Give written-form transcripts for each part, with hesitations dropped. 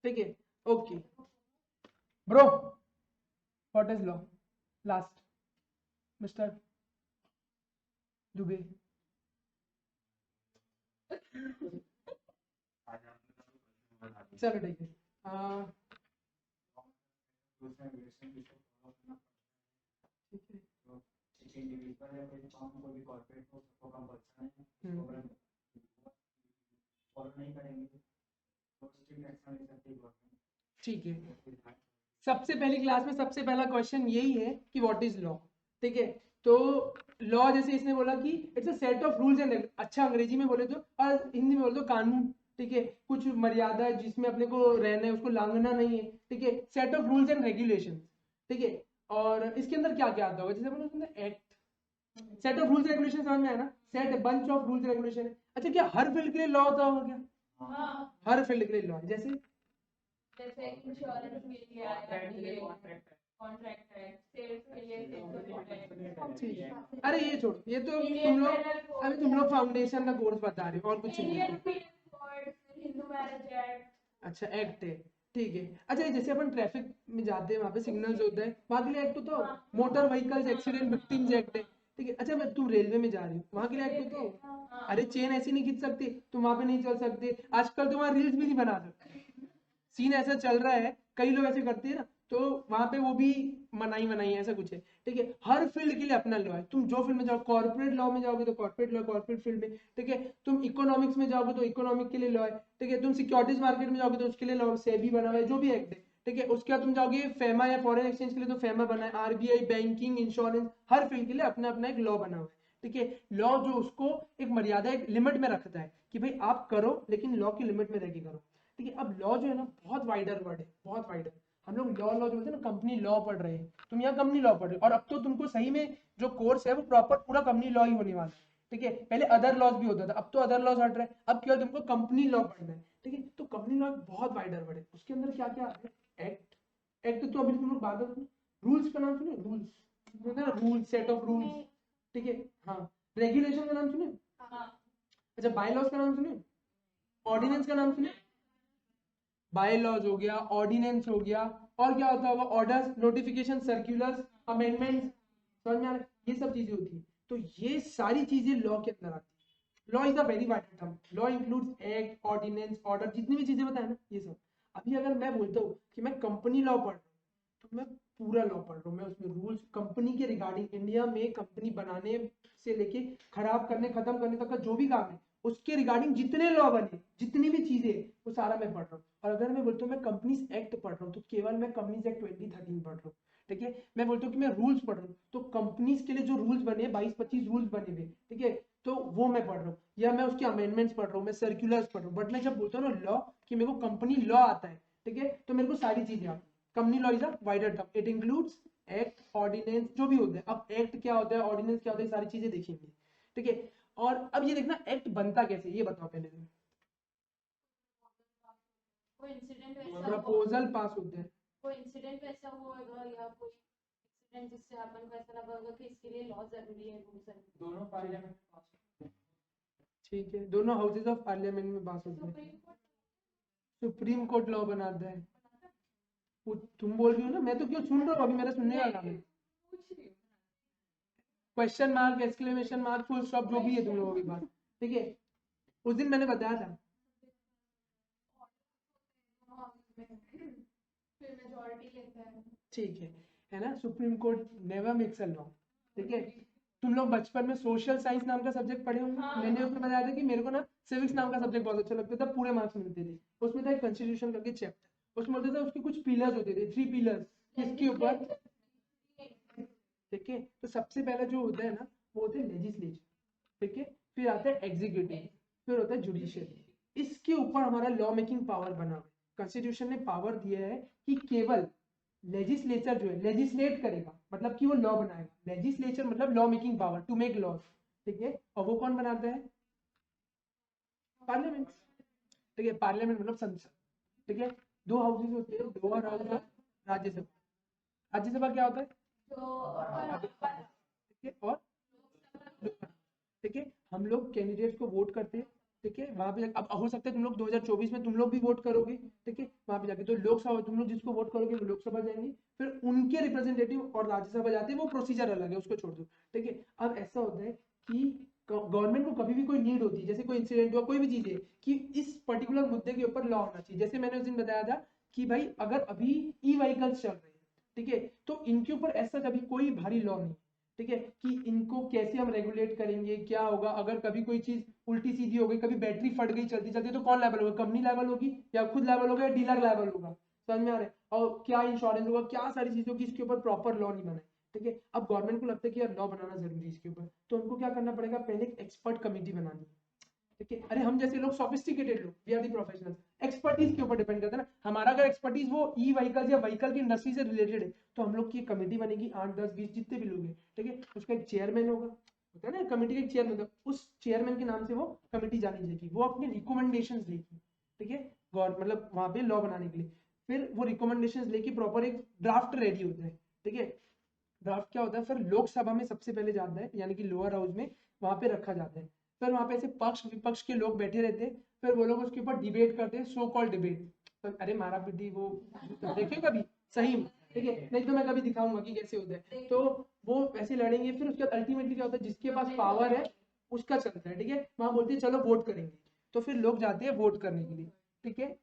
ठीक है, okay bro, what is law? Last mister Dubey. चलो ठीक है, ठीक है। सबसे पहली क्लास में सबसे पहला क्वेश्चन यही है कि व्हाट इज लॉ। ठीक है, तो लॉ जैसे इसने बोला कि it's a set of rules and, अच्छा अंग्रेजी में बोले तो, और हिंदी में बोले तो कानून। ठीक है, कुछ मर्यादा जिसमें अपने को रहना है, उसको लांघना नहीं है। ठीक है, set of rules and regulation. ठीक है, और इसके अंदर क्या क्या आता होगा, जैसे अपन उसके act, set of rules regulation समझ में आया ना, set bunch of rules regulation है। अच्छा, क्या हर फील्ड के लिए लॉ होता होगा क्या? हर फील्ड के लिए लॉ है, जैसे इंश्योरेंस के लिए कॉन्ट्रैक्ट है, सेल्स के लिए। अरे ये छोड़ो, ये तो तुम लोग, अभी तुम लोग फाउंडेशन का कोर्स बता रहे हो और कुछ नहीं है। Hindu marriage act. अच्छा, एक्ट है, ठीक है। अच्छा, ये जैसे अपन ट्रैफिक में जाते हैं, वहाँ पे सिग्नल्स होता है, वहाँ के लिए एक्ट होता हो, motor vehicles accident victims act है। ठीक है, अच्छा मैं तुम रेलवे में जा रही हो, वहाँ के लिए एक्ट होता हो, अरे चेन ऐसी नहीं खींच सकते, तुम वहाँ पे नहीं चल सकते, आजकल तो वहाँ रील्स भी नहीं बना सकते, सीन ऐसा चल रहा है, कई लोग ऐसे करते हैं ना, तो वहां पे वो भी मनाई है, ऐसा कुछ है। ठीक है, हर फील्ड के लिए अपना लॉ है, तुम जो फील्ड में जाओ, कॉर्पोरेट लॉ में जाओगे तो कॉर्पोरेट लॉ, कॉर्पोरेट फील्ड में। ठीक है, तुम इकोनॉमिक्स में जाओगे तो इकोनॉमिक के लिए लॉ है। ठीक है, तुम सिक्योरिटीज मार्केट में जाओगे तो उसके लिए लॉ, सेबी बना हुआ है, जो भी एक्ट है। ठीक है, उसके बाद तुम जाओगे फेमा या फॉरेन एक्सचेंज के लिए तो फेमा बना है, आरबीआई, बैंकिंग, इंश्योरेंस, हर फील्ड के लिए अपना अपना एक लॉ बना हुआ है। ठीक है, लॉ जो उसको एक मर्यादा, एक लिमिट में रखता है कि भाई आप करो, लेकिन लॉ की लिमिट में रह के करो। ठीक है, अब लॉ जो है ना, बहुत वाइडर वर्ड है, बहुत वाइडर। हम लोग लॉ लॉ जो बोलते हैं ना, कंपनी लॉ पढ़ रहे हैं, तुम यहाँ कंपनी लॉ पढ़ रहे हो, और अब तो तुमको सही में जो कोर्स है वो प्रॉपर पूरा कंपनी लॉ ही होने वाला है। ठीक है, पहले अदर लॉज भी होता था, अब तो अदर लॉज हट रहा है, अब केवल तुमको कंपनी लॉ पढ़ना है। ठीक है, तो कंपनी लॉ बहुत वाइडर वर्ड है, उसके अंदर क्या क्या है, एक्ट, एक्ट तो अभी तुम लोग बात, रूल्स का नाम सुने, rules, rule, set of rules. ठीक है, हाँ, रेगुलेशन का नाम सुने, अच्छा बाय लॉज का नाम सुने, ऑर्डिनेंस का नाम सुने, बाय लॉज हो गया, ऑर्डिनेंस हो गया, और क्या होता होगा, ऑर्डर्स, नोटिफिकेशन, सर्कुलर्स, अमेंडमेंट्स, समझ में आ रहा है, ये सब चीजें होती है। तो ये सारी चीजें लॉ के अंदर आती है। Law is a very wide term, law includes act, ordinance, order, जितनी भी चीजें बताए ना, ये सब। अभी अगर मैं बोलता हूँ कि मैं कंपनी लॉ पढ़ रहा हूँ, तो मैं पूरा लॉ पढ़ रहा हूँ, मैं उसमें रूल्स कंपनी के रिगार्डिंग, इंडिया में कंपनी बनाने से लेके खराब करने, खत्म करने तक का जो भी काम है, उसके रिगार्डिंग जितने लॉ बने, जितनी भी चीजें, वो सारा मैं पढ़ रहा हूँ। और अगर मैं बोलता हूँ मैं कंपनीज एक्ट पढ़ रहा हूँ, तो केवल मैं कंपनीज एक्ट 2013 पढ़ रहा हूँ। ठीक है, मैं बोलता हूँ कि मैं रूल्स पढ़ रहा हूँ, तो कंपनीज के लिए जो रूल्स बने, 22-25 रूल्स बने हुए, ठीक है, तो वो मैं पढ़ रहा हूँ, या मैं उसके अमेंडमेंट्स पढ़ रहा हूँ, मैं सर्कुलर्स पढ़ रहा हूँ। बट मैं जब बोलता हूँ ना लॉ, कि मेरे को कंपनी लॉ आता है, ठीक है, तो मेरे को सारी चीजें आती है। Company law is a wider term, it includes act, ordinance, जो भी होता है। अब एक्ट क्या होता है, ऑर्डिनेंस क्या होता है, सारी चीजें देखेंगे। ठीक है, और अब ये देखना एक्ट बनता कैसे, ये बताओ पहले। कोई इंसिडेंट वैसा प्रपोजल पास होते हैं, कोई इंसिडेंट वैसा हुआ होगा, या कोई इंसिडेंट जिससे अपन को ऐसा लगा होगा कि इसके लिए लॉ जरूरी है, रूल्स है। दोनों पार्लियामेंट में पास होते हैं। ठीक है, दोनों हाउसेज ऑफ पार्लियामेंट में पास होते हैं, सुप्रीम कोर्ट लॉ बनाता है। तुम बोल रही हो ना, मैं तो क्यों सुन रहा हूँ, अभी मेरा सुनने का काम है। Question mark, exclamation mark, full stop, जो भी है तुम लोगों की बात। ठीक है, उस दिन मैंने बताया था। फिर मेजॉरिटी लेता है। ठीक है ना, supreme court never makes a law. ठीक है, तुम लोग बचपन में सोशल साइंस नाम का सब्जेक्ट पढ़े होंगे, मैंने उसमें बताया था कि मेरे को ना सिविक्स नाम का सब्जेक्ट बहुत अच्छा लगता था, पूरे मार्क्स मिलते थे। उसमें था एक कॉन्स्टिट्यूशन करके चैप्टर, उसमें होता था उसके कुछ पिलर्स होते थे, 3 पिलर्स, किसके ऊपर। ठीक है, तो सबसे पहला जो होता है ना, वो होता है लेजिस्लेचर। ठीक है, फिर आता है एग्जीक्यूटिव, फिर होता है जुडिशियल। इसके ऊपर हमारा लॉ मेकिंग पावर बना हुआ है। कॉन्स्टिट्यूशन ने पावर दिया है कि केवल लेजिस्लेचर जो है लेजिस्लेट करेगा, मतलब कि वो लॉ बनाएगा। लेजिस्लेचर मतलब law making power, to make laws. ठीक है, और वो कौन बनाता है, पार्लियामेंट। ठीक है, पार्लियामेंट मतलब संसद। ठीक है, दो हाउसेज होते हैं, लोअर हाउस और राज्यसभा। राज्यसभा क्या होता है, ठीक है, और ठीक है, हम लोग कैंडिडेट्स को वोट करते हैं, ठीक है, वहां पे अब हो सकता है तुम लोग 2024 में तुम लोग भी वोट करोगे, ठीक है, वहां पे जाके तो लोकसभा तुम लोग जिसको वोट करोगे वो लोकसभा जाएंगे, फिर उनके रिप्रेजेंटेटिव और राज्यसभा जाते हैं, वो प्रोसीजर अलग है, उसको छोड़ दो, ठीक है। अब ऐसा होता है कि गवर्नमेंट को कभी भी कोई नीड होती है, जैसे कोई इंसिडेंट हुआ, कोई भी चीज है, कि इस पर्टिकुलर मुद्दे के ऊपर लॉ होना चाहिए। जैसे मैंने उस दिन बताया था कि भाई अगर अभी ई व्हीकल्स चल रहे हैं, ठीक है, तो इनके ऊपर ऐसा कभी कोई भारी लॉ नहीं, ठीक है, कि इनको कैसे हम रेगुलेट करेंगे, क्या होगा अगर कभी कोई चीज उल्टी सीधी हो गई, कभी बैटरी फट गई चलती चलती, तो कौन लायबल होगा, कंपनी लायबल होगी या खुद लायबल होगा या डीलर लायबल होगा, समझ में आ रहा है, और क्या इंश्योरेंस होगा, क्या सारी चीजों की इसके ऊपर प्रॉपर लॉ नहीं बना है, ठीक है। अब गवर्नमेंट को लगता है कि यार लॉ बनाना जरूरी है इसके ऊपर, तो उनको क्या करना पड़ेगा, पहले एक एक्सपर्ट कमेटी बनानी है, ठीक है। अरे हम जैसे लोग सोफिस्टिकेटेड लोग, we are the professionals, expertise के ऊपर डिपेंड करता है ना, हमारा अगर एक्सपर्टीज वो ई व्हीकल या व्हीकल की इंडस्ट्री से रिलेटेड है, तो हम लोग की कमेटी बनेगी, 8 10 20 जितने भी लोग हैं, ठीक है, उसका एक चेयरमैन होगा, होता है ना कमेटी का एक चेयरमैन, उस चेयरमैन के नाम से वो कमेटी जानी जाएगी, वो अपने रिकमेंडेशन लेगी, ठीक है, मतलब वहां पे लॉ बनाने के लिए, फिर वो रिकमेंडेशन लेके प्रॉपर एक ड्राफ्ट रेडी होता है, ठीक है। ड्राफ्ट क्या होता है, फिर लोकसभा में सबसे पहले जाता है, यानी कि लोअर हाउस में वहां पे रखा जाता है, फिर वहां पे ऐसे पक्ष विपक्ष के लोग बैठे रहते हैं, फिर वो लोग उसके ऊपर डिबेट करते हैं, सो कॉल्ड डिबेट, तो अरे मारा पीटी वो देखे कभी सही में, ठीक है, नहीं तो मैं कभी दिखाऊंगा कि कैसे होता है, तो वो ऐसे लड़ेंगे, फिर उसके बाद अल्टीमेटली क्या होता है, जिसके पास पावर है उसका चलता है, ठीक है, वहां बोलते हैं चलो वोट करेंगे, तो फिर लोग जाते हैं वोट करने के लिए, ठीक है।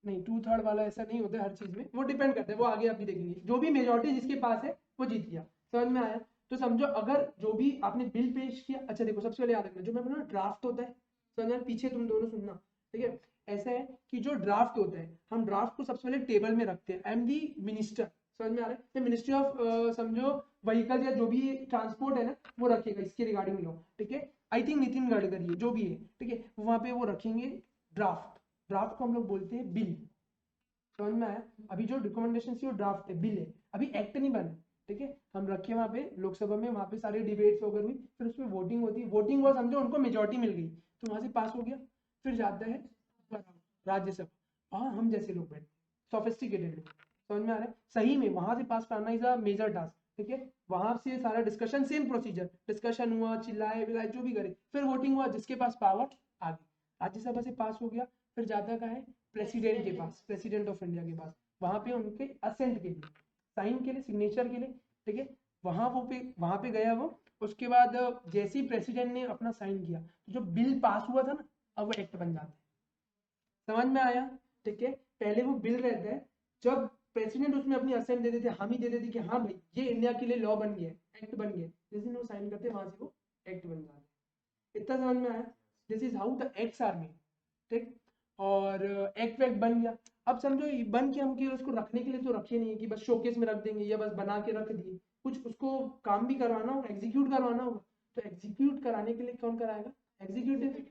नहीं 2/3 वाला ऐसा नहीं होता है हर चीज में, वो डिपेंड करता है, वो आगे आप भी देखेंगे, जो भी मेजोरिटी जिसके पास है वो जीत गया, समझ में आया। तो समझो अगर जो भी आपने बिल पेश किया, अच्छा देखो सबसे पहले याद रखना, जो मैं बोला ड्राफ्ट होता है, समझ में, पीछे तुम दोनों सुनना, ठीक है, ऐसा है कि जो ड्राफ्ट होता है, हम ड्राफ्ट को सबसे पहले टेबल में रखते हैं, आई एम दी मिनिस्टर, समझ में आ रहा है, मिनिस्ट्री ऑफ समझो व्हीकल या जो भी ट्रांसपोर्ट है ना, वो रखेगा इसके रिगार्डिंग लो, ठीक है, आई थिंक नितिन गडकरी जो भी है, ठीक है, वहां पे वो रखेंगे ड्राफ्ट, ड्राफ्ट को हम लोग बोलते हैं बिल, समझ में आया। अभी जो रिकमेंडेशन थी वो ड्राफ्ट है, बिल है, अभी एक्ट नहीं बना, ठीक है, हम रखे वहां पे लोकसभा में, वहां पे सारी डिबेट्स वगैरह हुई, फिर उसमें वोटिंग होती है, वोटिंग हुआ समझो उनको मेजोरिटी मिल गई, तो वहां से पास हो गया, फिर जाता है राज्यसभा, हाँ हम जैसे लोग बैठे, सोफिस्टिकेटेड लोग, समझ में आ रहा है, सही में वहां से पास करना इज अ मेजर टास्क, ठीक है, वहां से सारा डिस्कशन, सेम प्रोसीजर, डिस्कशन हुआ, चिल्लाए विलाए जो भी करे, फिर वोटिंग हुआ, जिसके पास पावर आ गई, राज्यसभा से पास हो गया, फिर जाता कहाँ है, प्रेसिडेंट के पास, प्रेसिडेंट ऑफ इंडिया के पास, वहां पे उनके असेंट के लिए, साइन के लिए, सिग्नेचर के लिए, ठीक है, वहां पे गया वो, उसके बाद जैसे ही प्रेसिडेंट ने अपना साइन किया, तो जो बिल पास हुआ था ना, अब वो एक्ट बन जाता है, समझ में आया, ठीक है। पहले वो बिल रहता है, जब प्रेसिडेंट उसमें अपनी असेंट दे देते, हामी दे देती कि हाँ भाई ये इंडिया के लिए लॉ बन गया, एक्ट बन गया, जिस दिन वो साइन करते वहां से वो एक्ट बन जाता है, इतना समझ में आया, this is how the acts are made, ठीक, और एक्ट वैक्ट बन गया, अब समझो ये बन के हम कि उसको रखने के लिए तो रखे नहीं है कि बस शोकेस में रख देंगे या बस बना के रख दिए, कुछ उसको काम भी करवाना होगा, एग्जीक्यूट करवाना होगा, तो एग्जीक्यूट कराने के लिए कौन कराएगा, एग्जीक्यूटिव,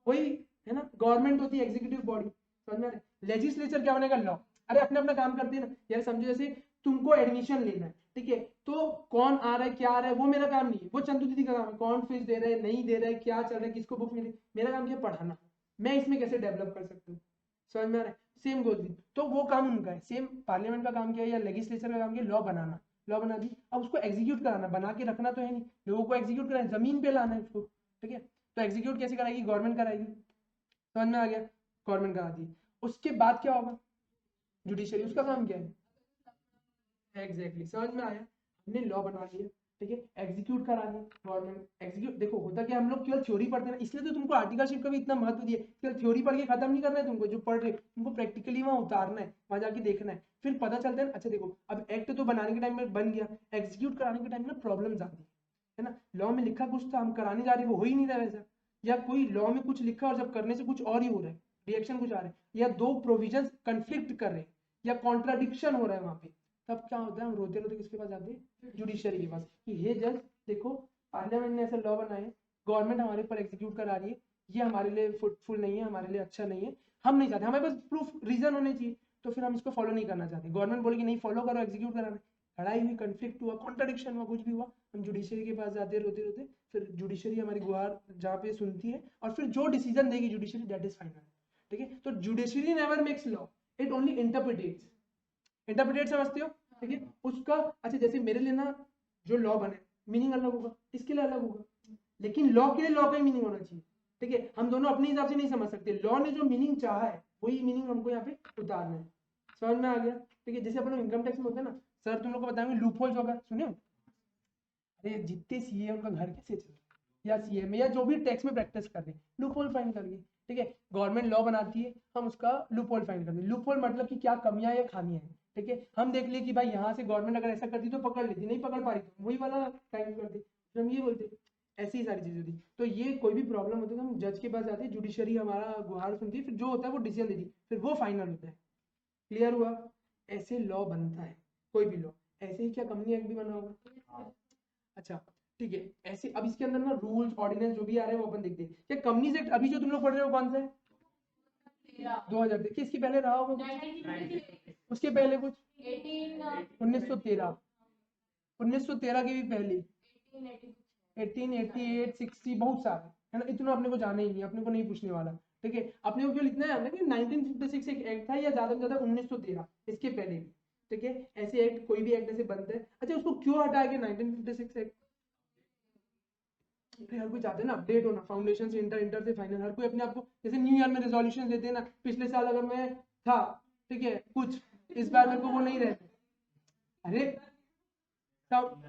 वही है ना, गवर्नमेंट होती है एग्जीक्यूटिव बॉडी, समझ में, लेजिस्लेचर क्या बनेगा, लॉ, अरे अपना अपना काम करते हैं ना यार, समझो जैसे तुमको एडमिशन लेना है, ठीक है, तो कौन आ रहा है क्या आ रहा है वो मेरा काम नहीं है, वो चंदू दीदी का काम है, कौन फीस दे रहा है नहीं दे रहा है, क्या चल रहा है, किसको बुक मिली, मेरा काम क्या है, पढ़ाना, मैं इसमें कैसे डेवलप कर सकता हूँ, समझ में आ रहा है, सेम गोल, तो वो काम उनका है, सेम पार्लियामेंट का काम क्या है या लेजिस्लेचर का काम क्या है, लॉ बनाना, लॉ बना दी, अब उसको एग्जीक्यूट कराना, बना के रखना तो है नहीं, लोगों को एग्जीक्यूट कराना, जमीन पे लाना है उसको, ठीक है, तो एग्जीक्यूट कैसे कराएगी, गवर्नमेंट कराएगी, समझ में आ गया, गवर्नमेंट करा दी, उसके बाद क्या होगा, जुडिशरी, उसका काम क्या है, एग्जैक्टली समझ में आया, हमने लॉ बना लिया, ठीक है, एग्जीक्यूट करा दिया, गवर्नमेंट एग्जीक्यूट, देखो होता क्या, हम लोग केवल थ्योरी पढ़ते हैं ना, इसलिए तो तुमको आर्टिकलशिप का भी इतना महत्व दिया, केवल थ्योरी पढ़ के खत्म नहीं करना है तुमको, जो पढ़ रहे तुमको प्रैक्टिकली वहां उतारना है, वहां जाके देखना है, फिर पता चलता है, अच्छा देखो अब एक्ट तो बनाने के टाइम में बन गया, एग्जीक्यूट कराने के टाइम में प्रॉब्लम आती है ना, लॉ में लिखा कुछ था, हम कराने जा रहे वो हो ही नहीं रहा वैसा, या कोई लॉ में कुछ लिखा और जब करने से कुछ और ही हो रहा है, रिएक्शन कुछ आ रहा है, या दो प्रोविजन कंफ्लिक्ट कर रहे हैं, या कॉन्ट्राडिक्शन हो रहा है वहां पे, तब क्या होता है, हम रोते रोते किसके पास जाते हैं, जुडिशरी के पास, कि हे जज देखो पार्लियामेंट ने ऐसा लॉ बनाया है, गवर्नमेंट हमारे ऊपर एग्जीक्यूट करा रही है, ये हमारे लिए फ्रूटफुल नहीं है, हमारे लिए अच्छा नहीं है, हम नहीं चाहते, हमारे पास प्रूफ रीजन होने चाहिए, तो फिर हम इसको फॉलो नहीं करना चाहते, गवर्नमेंट बोलेगी नहीं फॉलो करो, एग्जीक्यूट कराना, लड़ाई हुई, कंफ्लिक्ट हुआ, कॉन्ट्राडिक्शन हुआ, कुछ भी हुआ, हम जुडिशरी के पास जाते रोते रोते, फिर जुडिशरी हमारी गुहार जहाँ पे सुनती है, और फिर जो डिसीजन देगी जुडिशरी दैट इज फाइनल, ठीक है, तो judiciary never makes law, it only interprets, interpret समझते हो, ठीक है, उसका, अच्छा जैसे मेरे लिए ना जो लॉ बने मीनिंग अलग होगा, इसके लिए अलग होगा, लेकिन लॉ के लिए लॉ का ही मीनिंग होना चाहिए, ठीक है, हम दोनों अपने हिसाब से नहीं समझ सकते, लॉ ने जो मीनिंग चाहा है वही मीनिंग हमको यहाँ पे उतारना है। समझ में आ गया? ठीक है, जैसे अपन लोग इनकम टैक्स में होता है ना, सर तुम लोग को बताएंगे लूप होल्स होगा, सुने हो? अरे जितने सीए उनका घर कैसे चल रहा है, या सीए में या जो भी टैक्स में प्रैक्टिस कर रहे हैं, लूप होल फाइंड करिए। ठीक है, गवर्नमेंट लॉ बनाती है, हम उसका लूप होल फाइंड करते हैं। लूप होल मतलब कि क्या कमियां या खामियां हैं। ठीक है, हम देख लिए कि भाई यहाँ से गवर्नमेंट अगर ऐसा करती तो पकड़ लेती, नहीं पकड़ पा रही तो वही वाला टाइम करती, फिर हम ये बोलते, ऐसी ही सारी चीजें होती। तो ये कोई भी प्रॉब्लम होती है तो हम जज के पास जाते हैं, जुडिशरी हमारा गुहार सुनती है, फिर जो होता है वो डिसीजन देती है, फिर वो फाइनल होता है। क्लियर हुआ? ऐसे लॉ बनता है कोई भी लॉ। ऐसे ही क्या कंपनी एक्ट भी बना होगा? अच्छा ठीक है, ऐसे अब इसके अंदर ना रूल्स ऑर्डिनेंस जो भी आ रहे हैं वो अपन देखते हैं। क्या कंपनीज एक्ट अभी जो तुम लोग पढ़ रहे हो कौन सा है? 2000 देखिए, इसके पहले रहा होगा कुछ? उसके पहले कुछ 1913, 1913 की भी पहले 1888 60 बहुत सारे है ना, इतना अपने को जाना ही नहीं, अपने को नहीं पूछने वाला। ठीक है, अपने को क्यों लिखना है ना कि 1956 एक एक्ट था या ज्यादा से ज्यादा 1913, इसके पहले भी। ठीक है, ऐसे एक्ट कोई भी एक्ट ऐसे बनते हैं। अच्छा उसको क्यों हटाया गया 1956 एक्ट? हर कोई चाहते हैं ना अपडेट होना, फाउंडेशन से इंटर, इंटर से फाइनल, हर कोई अपने आप को, जैसे न्यू ईयर में रेजोल्यूशन देते हैं ना, पिछले साल अगर मैं था, ठीक है कुछ, इस बार मेरे को वो नहीं रहते। अरे तब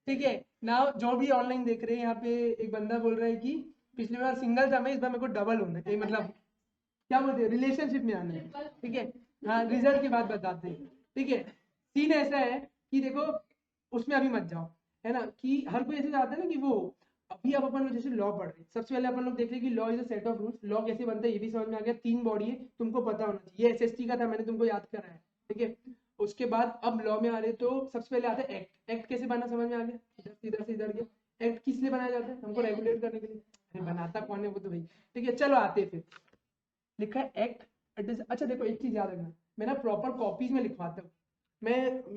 ठीक है ना, जो भी ऑनलाइन देख रहे हैं यहाँ पे, एक बंदा बोल रहा है कि पिछली बार सिंगल था मैं, इस बार मेरे को डबल होना है, मतलब क्या बोलते हैं, रिलेशनशिप में आना है। ठीक है, हाँ रिजल्ट की बात बताते हैं। ठीक है, सीन ऐसा है कि देखो उसमें अभी मत जाओ, है ना, कि हर कोई ऐसे चाहता है ना कि वो, अभी अब अपन लोग जैसे लॉ पढ़ रहे हैं, सबसे पहले अपन लोग देख रहे हैं कि law is a set of rules. Law कैसे बनता है ये भी समझ में आ गया, 3 बॉडी है, तुमको पता होना चाहिए, ये एसएसटी का था, मैंने तुमको याद कराया। ठीक है, उसके बाद अब लॉ में आ रहे तो सबसे पहले आता है एक्ट। एक्ट कैसे बना समझ में आ गया, इधर से इधर गया। एक्ट किस लिए बनाया जाता है? हमको रेगुलेट करने के लिए। अरे बनाता कौन है वो तो भाई। ठीक है चलो आते हैं फिर, लिखा है एक्ट इट इज। अच्छा देखो एक चीज याद रखना, मैं ना प्रॉपर कॉपीज में लिखवाता हूँ। मैं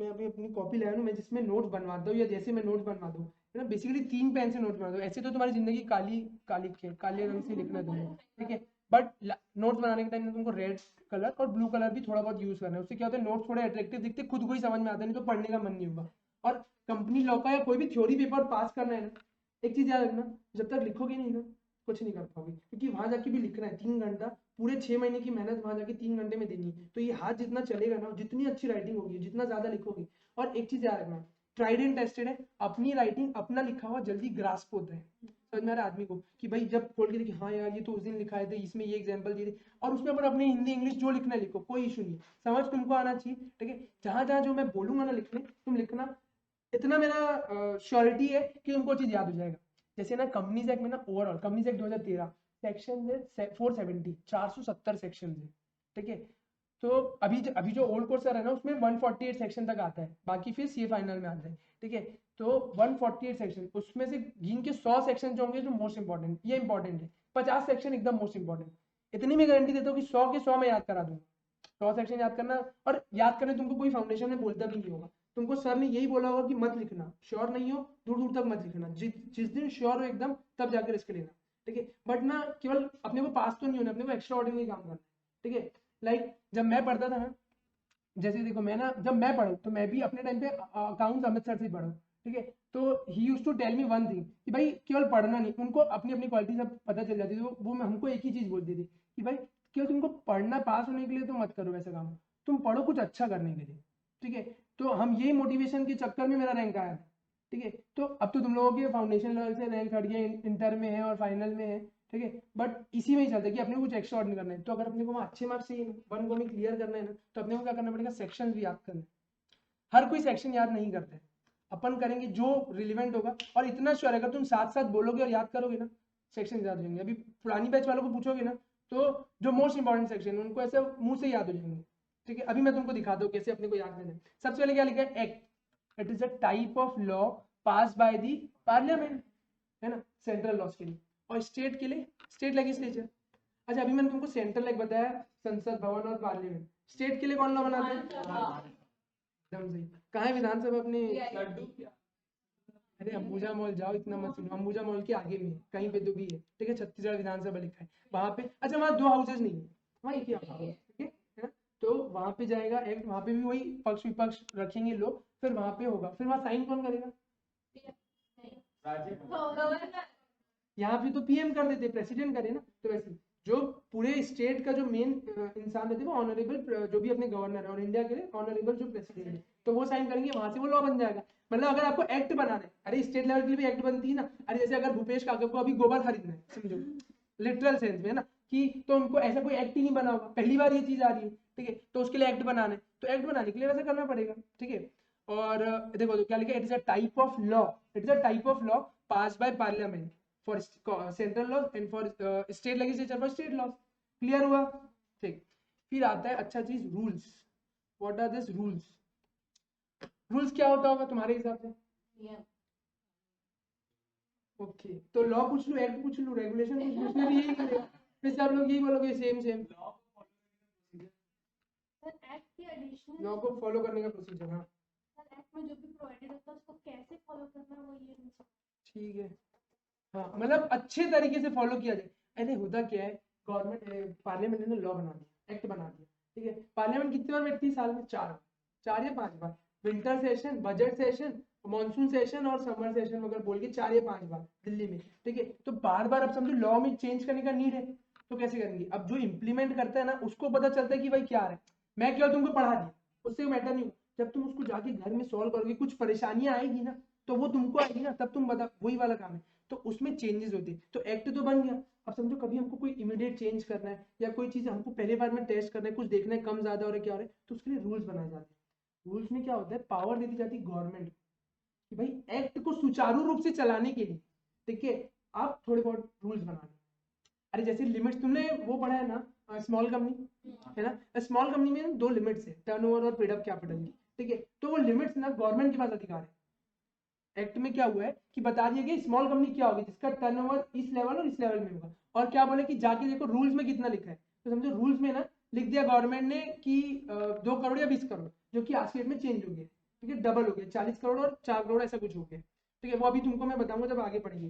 अभी अपनी कॉपी लाया हूँ, मैं जिसमें नोट्स बनवाता हूँ, या जैसे मैं नोट्स बनवा दूँ, है ना, बेसिकली 3 पेन से नोट्स बनवा दो। ऐसे तो तुम्हारी जिंदगी काली काली के काले रंग से लिखना है तुमको, ठीक है, बट नोट्स बनाने के टाइम में तुमको रेड कलर और ब्लू कलर भी थोड़ा बहुत यूज करना है। उससे क्या होता है, नोट्स थोड़े अट्रैक्टिव दिखते, खुद को ही समझ में आता है, नहीं तो पढ़ने का मन नहीं होगा। और कंपनी लॉ का या कोई भी थ्योरी पेपर पास करना है ना, एक चीज याद रखना, जब तक लिखोगे नहीं ना कुछ नहीं कर पाओगे, क्योंकि वहां जाके भी लिखना है 3 घंटा, पूरे 6 महीने की मेहनत वहां जाके 3 घंटे में देनी है। तो ये हाथ जितना चलेगा ना, जितनी अच्छी राइटिंग होगी, जितना ज्यादा लिखोगे। और एक चीज याद रखना, ट्राइड एंड टेस्टेड है, अपनी राइटिंग अपना लिखा हुआ जल्दी ग्रास्प होता है। समझ में आ रहा है आदमी को कि भाई जब खोल के देखिए, हाँ यार ये तो उस दिन लिखाए थे, इसमें ये एग्जांपल दिए थे, और उसमें पर अपने हिंदी इंग्लिश जो लिखना है लिखो, कोई इशू नहीं है, समझ तुमको आना चाहिए। ठीक है, जहां जहां जो मैं बोलूंगा ना लिखने, तुम लिखना, इतना मेरा श्योरिटी है कि तुमको चीज याद हो जाएगा। जैसे ना कंपनीज एक्ट में ना, ओवरऑल कंपनीज एक्ट 2013 सेक्शन है 470, 470 सेक्शन है। ठीक है, तो अभी जो ओल्ड कोर्स है ना उसमें 148 सेक्शन तक आता है, बाकी फिर सी फाइनल में आता है। ठीक है, तो 148 सेक्शन, उसमें से गिन के 100 सेक्शन जो होंगे जो मोस्ट इंपॉर्टेंट, ये इंपॉर्टेंट है, 50 सेक्शन एकदम मोस्ट इंपॉर्टेंट। इतनी मैं गारंटी देता हूँ कि 100 के 100 मैं याद करा दूंगा। 100 सेक्शन याद करना, और याद करने तुमको कोई फाउंडेशन में बोलता भी नहीं होगा, तुमको सर ने यही बोला होगा कि मत लिखना, श्योर नहीं हो दूर दूर तक मत लिखना, जिस दिन श्योर हो एकदम तब जाकर इसके लेना। ठीक है, बट ना केवल अपने को पास तो नहीं होना, अपने को एक्स्ट्रा ऑर्डिनरी काम करना है। ठीक है, लाइक जब मैं पढ़ता था ना, जैसे देखो मैं ना, जब मैं पढ़ू तो मैं भी अपने टाइम पे अकाउंट्स अमित सर से ही पढ़ू। ठीक है, तो he used to tell me one thing कि भाई केवल पढ़ना नहीं, उनको अपनी अपनी क्वालिटी सब पता चल जाती थी, वो हमको एक ही चीज बोलती थी कि भाई केवल तुमको पढ़ना, पास होने के लिए तो मत करो वैसा काम, तुम पढ़ो कुछ अच्छा करने के लिए। ठीक है, तो हम यही मोटिवेशन के चक्कर में मेरा रैंक आया था। ठीक है, तो अब तो तुम लोगों के फाउंडेशन लेवल से रैंक हट गया, इंटर में है और फाइनल में है। ठीक है, बट इसी में ही चलता है कि अपने को कुछ एक्स्ट्रा ऑर्डिनरी करना है, तो अगर अपने को वहाँ अच्छे मार्क्स से 1 को में क्लियर करना है ना, तो अपने को क्या करना पड़ेगा, सेक्शन भी याद करना है। हर कोई सेक्शन याद नहीं करता है, अपन करेंगे जो रिलेवेंट होगा। और इतना श्योर अगर तुम साथ साथ बोलोगे और याद करोगे ना, सेक्शन याद हो जाएंगे। अभी पुरानी बैच वालों को पूछोगे ना, तो जो मोस्ट इंपॉर्टेंट सेक्शन है उनको ऐसे मुंह से याद हो जाएंगे। ठीक है, अभी मैं तुमको दिखाता हूँ कैसे अपने को याद करना है। सबसे पहले क्या लिखा है, act, it is a type of law pass by the parliament, है ना, सेंट्रल लॉज के लिए। और स्टेट के लिए स्टेट लेजिस्लेचर। अच्छा अभी मैंने तुमको सेंट्रल लाइक बताया, संसद भवन और पार्लियामेंट। स्टेट के लिए कौन लॉ बनाते हैं? एकदम सही। कहाँ है विधानसभा अपने? अरे अंबुजा मॉल जाओ, इतना मत सुनो, अंबुजा मॉल के आगे में है, कहीं पे तो भी है। ठीक है, छत्तीसगढ़ विधानसभा लिखा है वहां पे। अच्छा वहाँ 2 हाउसेज नहीं है, वहाँ एक ही हाउस है। ठीक है ना, तो वहां पे जाएगा एक्ट, वहां पे भी वही पक्ष विपक्ष रखेंगे लोग, फिर वहां पे होगा, फिर वहां साइन कौन करेगा? गवर्नर यहाँ पे तो पीएम कर देते, प्रेसिडेंट करे ना। तो वैसे जो पूरे स्टेट का जो मेन इंसान रहते हैं वो ऑनरेबल, जो भी अपने गवर्नर है, और इंडिया के लिए ऑनरेबल जो प्रेसिडेंट है, तो वो साइन करेंगे, वहां से वो लॉ बन जाएगा। मतलब अगर आपको एक्ट बनाना है, अरे स्टेट लेवल के लिए भी एक्ट बनती है ना। अरे जैसे अगर भूपेश काका को अभी गोबर खरीदना है, समझो लिटरल सेंस में ना, कि तो उनको ऐसा कोई एक्ट ही नहीं बना होगा, पहली बार ये चीज आ रही है, ठीक है, तो उसके लिए एक्ट बनाना है, तो एक्ट बनाने के लिए वैसा करना पड़ेगा, ठीक है। और देखो तो क्या लिखा है, it is a type of law, it is a type of law pass by parliament for central law and for state legislature for state law. Clear हुआ? ठीक। फिर आता है अच्छा चीज, rules. What are this rules? Rules क्या होता होगा तुम्हारे हिसाब से? नियम ओके, तो लॉ पूछ लूं, एक्ट पूछ लूं, रेगुलेशन पूछ लूं, इसमें भी यही करेगा, फिर से आप लोग यही बोलोगे सेम सेम। सर एक्ट के एडिशनल लॉ को फॉलो करने का प्रोसीजर, हाँ सर एक्ट में जो भी प्रोवाइडेड होता है उसको कैसे फॉलो करना है वो ये नहीं ठीक है। हाँ मतलब अच्छे तरीके से फॉलो किया जाए। अरे होता क्या है, गवर्नमेंट पार्लियामेंट ने लॉ बना दिया, एक्ट बना दिया, ठीक है। पार्लियामेंट कितनी बार बैठती है साल में? 4 बार, 4 या 5 बार। Winter session, budget session, monsoon session और समर सेशन अगर बोल के 4 या 5 बार दिल्ली में, ठीक है। तो बार बार अब समझो लॉ में चेंज करने का नीड है, तो कैसे करेंगे? अब जो इम्प्लीमेंट करता है ना उसको पता चलता है कि भाई क्या है। मैं केवल तुमको पढ़ा दिया, उससे मैटर नहीं होगा। जब तुम उसको जाके घर में सॉल्व करोगे, कुछ परेशानियां आएगी ना, तो वो तुमको आएगी ना, तब तुम बता, वही वाला काम है। तो उसमें चेंजेस होते हैं, तो एक्ट तो बन गया। अब समझो कभी हमको कोई इमीडिएट चेंज करना है, या कोई चीज हमको पहले बार में टेस्ट करना है, कुछ देखना है कम ज्यादा हो रहा है क्या हो रहा है, तो उसके लिए रूल्स बनाए जाते हैं। रूल्स में क्या होता है, पावर दे दी जाती है गवर्नमेंट कि भाई एक्ट को सुचारू रूप से चलाने के लिए, ठीक है, आप थोड़े बहुत रूल्स बना लो। अरे जैसे लिमिट्स, तुमने वो पढ़ा है ना स्मॉल कंपनी, है ना, स्मॉल कंपनी में 2 लिमिट्स है, टर्नओवर और पेड अप कैपिटल की, ठीक है। तो वो लिमिट्स ना गवर्नमेंट के पास अधिकार है। एक्ट में क्या हुआ है कि बता दिया गया स्मॉल कंपनी क्या होगी, जिसका टर्नओवर इस लेवल और इस लेवल में होगा। और क्या बोले कि जाके देखो रूल्स में कितना लिखा है, तो समझो रूल्स में ना लिख दिया गवर्नमेंट ने कि 2 करोड़ या 20 करोड़, जो कि आज के डेट में चेंज हो गया, ठीक है, डबल हो गया, 40 करोड़ और 4 करोड़ ऐसा कुछ हो गया, ठीक है। वो अभी तुमको मैं बताऊंगा जब आगे पढ़ेंगे।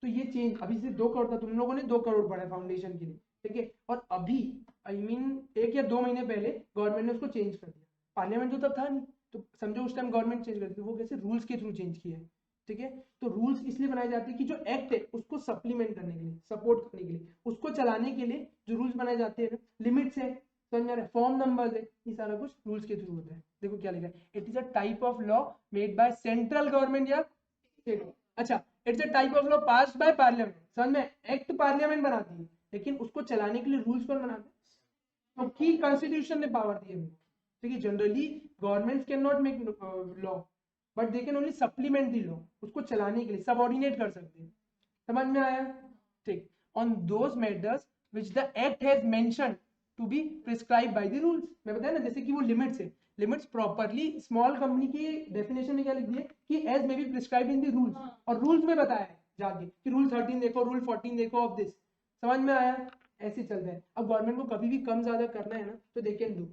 तो ये चेंज अभी से 2 करोड़ था, तुम लोगों ने 2 करोड़ पढ़ा फाउंडेशन के लिए, ठीक है। और अभी आई मीन 1 या 2 महीने पहले गवर्नमेंट ने उसको चेंज कर दिया। पार्लियामेंट तो तब था नहीं, तो समझो उस टाइम गवर्नमेंट चेंज करती है, वो कैसे रूल्स के थ्रू चेंज किया है, ठीक है। तो रूल्स इसलिए बनाए जाते हैं कि जो एक्ट है उसको सप्लीमेंट करने के लिए, सपोर्ट करने के लिए, उसको चलाने के लिए जो रूल्स बनाए जाते हैं, लिमिट्स है, समझ में आ रहा है, फॉर्म नंबर्स है, ये सारा कुछ रूल्स के थ्रू होता है। देखो क्या लिखा है, it is a type of law made by central government या स्टेट। अच्छा, it's a type of law passed by parliament. समझ में, एक्ट पार्लियामेंट बनाती है, लेकिन उसको चलाने के लिए रूल्स कौन बनाते हैं? तो की कॉन्स्टिट्यूशन ने पावर दी है, ठीक है। Generally governments can not make law, but they can only supplement the law, उसको चलाने के लिए सबऑर्डिनेट कर सकते हैं। समझ में आया? ठीक। On those matters which the act has mentioned to be prescribe by the rules. मैं बताया ना, जैसे कि वो लिमिट्स है, लिमिट्स प्रॉपर्ली स्मॉल कंपनी की डेफिनेशन में क्या लिख दिए कि as may be prescribe in the rules, और रूल्स में बताया है जाके कि रूल 13 देखो, रूल 14 देखो ऑफ दिस। समझ में आया? ऐसे चलता है। अब गवर्नमेंट को कभी भी कम ज्यादा करना है ना, तो दे कैन डू,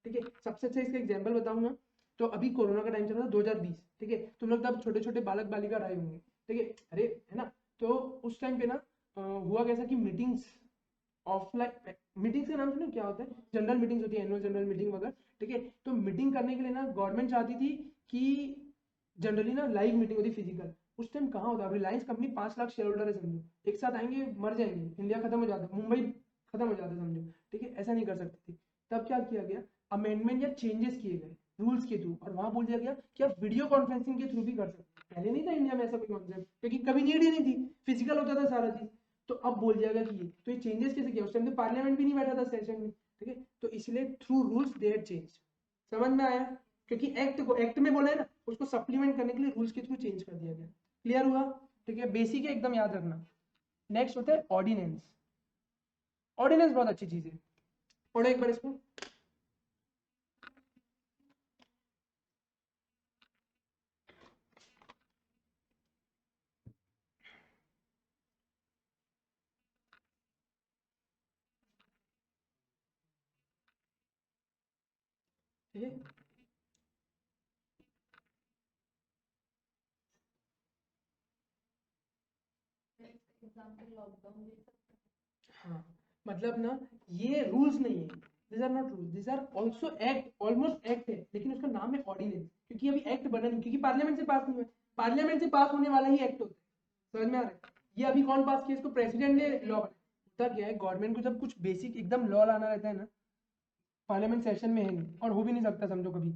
ठीक है। सबसे अच्छा इसका एग्जांपल बताऊंगा, तो अभी कोरोना का टाइम चल रहा था 2020, ठीक है। तुम लोग तब छोटे छोटे बालक बालिका रहे होंगे, ठीक है, अरे है ना। तो उस टाइम पे ना हुआ कैसा कि मीटिंग्स, ऑफलाइन मीटिंग्स का नाम सुने क्या होता है? जनरल मीटिंग्स होती है, एनुअल जनरल मीटिंग वगैरह, ठीक है। तो मीटिंग करने के लिए ना गवर्नमेंट चाहती थी कि जनरली ना लाइव मीटिंग होती फिजिकल। उस टाइम कहाँ होता, Reliance company 5 lakh share holder है समझो, एक साथ आएंगे मर जाएंगे, इंडिया खत्म हो जाता, मुंबई खत्म हो जाता समझो, ठीक है। ऐसा नहीं कर सकती थी। तब क्या किया गया, अमेंडमेंट या चेंजेस किए गए रूल्स के थ्रू, और वहां बोल दिया गया कि आप वीडियो कॉन्फ्रेंसिंग के थ्रू भी कर सकते हैं। पहले नहीं था इंडिया में ऐसा कोई कॉन्सेप्ट, क्योंकि कभी नीड ही नहीं थी, फिजिकल होता था सारा चीज। तो अब बोल दिया गया कि ये तो, ये चेंजेस कैसे किया, उस टाइम तो पार्लियामेंट भी नहीं बैठा था सेशन में, ठीक है। तो इसलिए through rules they had change. समझ में आया? क्योंकि एक्ट को, एक्ट में बोला है ना, उसको सप्लीमेंट करने के लिए रूल्स के थ्रू चेंज कर दिया गया। क्लियर हुआ? ठीक है, बेसिक है एकदम, याद रखना। नेक्स्ट होता है ऑर्डिनेंस। ऑर्डिनेंस बहुत अच्छी चीज है, पढ़ो एक बार इसको। ठीक है, एग्जांपल लॉकडाउन दे सकते हाँ मतलब ना, ये रूल्स नहीं है, this are not rules, this are also act, almost act है, लेकिन उसका नाम है ऑर्डिनेंस, क्योंकि अभी एक्ट बना नहीं, क्योंकि पार्लियामेंट से पास नहीं हुआ है। पार्लियामेंट से पास होने वाला ही एक्ट होता है, समझ में आ रहा है? ये अभी कौन पास किया इसको? प्रेसिडेंट ने लॉ बनाया। होता क्या है, गवर्नमेंट को जब कुछ बेसिक एकदम लॉ लाना रहता है ना, पार्लियामेंट सेशन में है नहीं और हो भी नहीं सकता समझो कभी,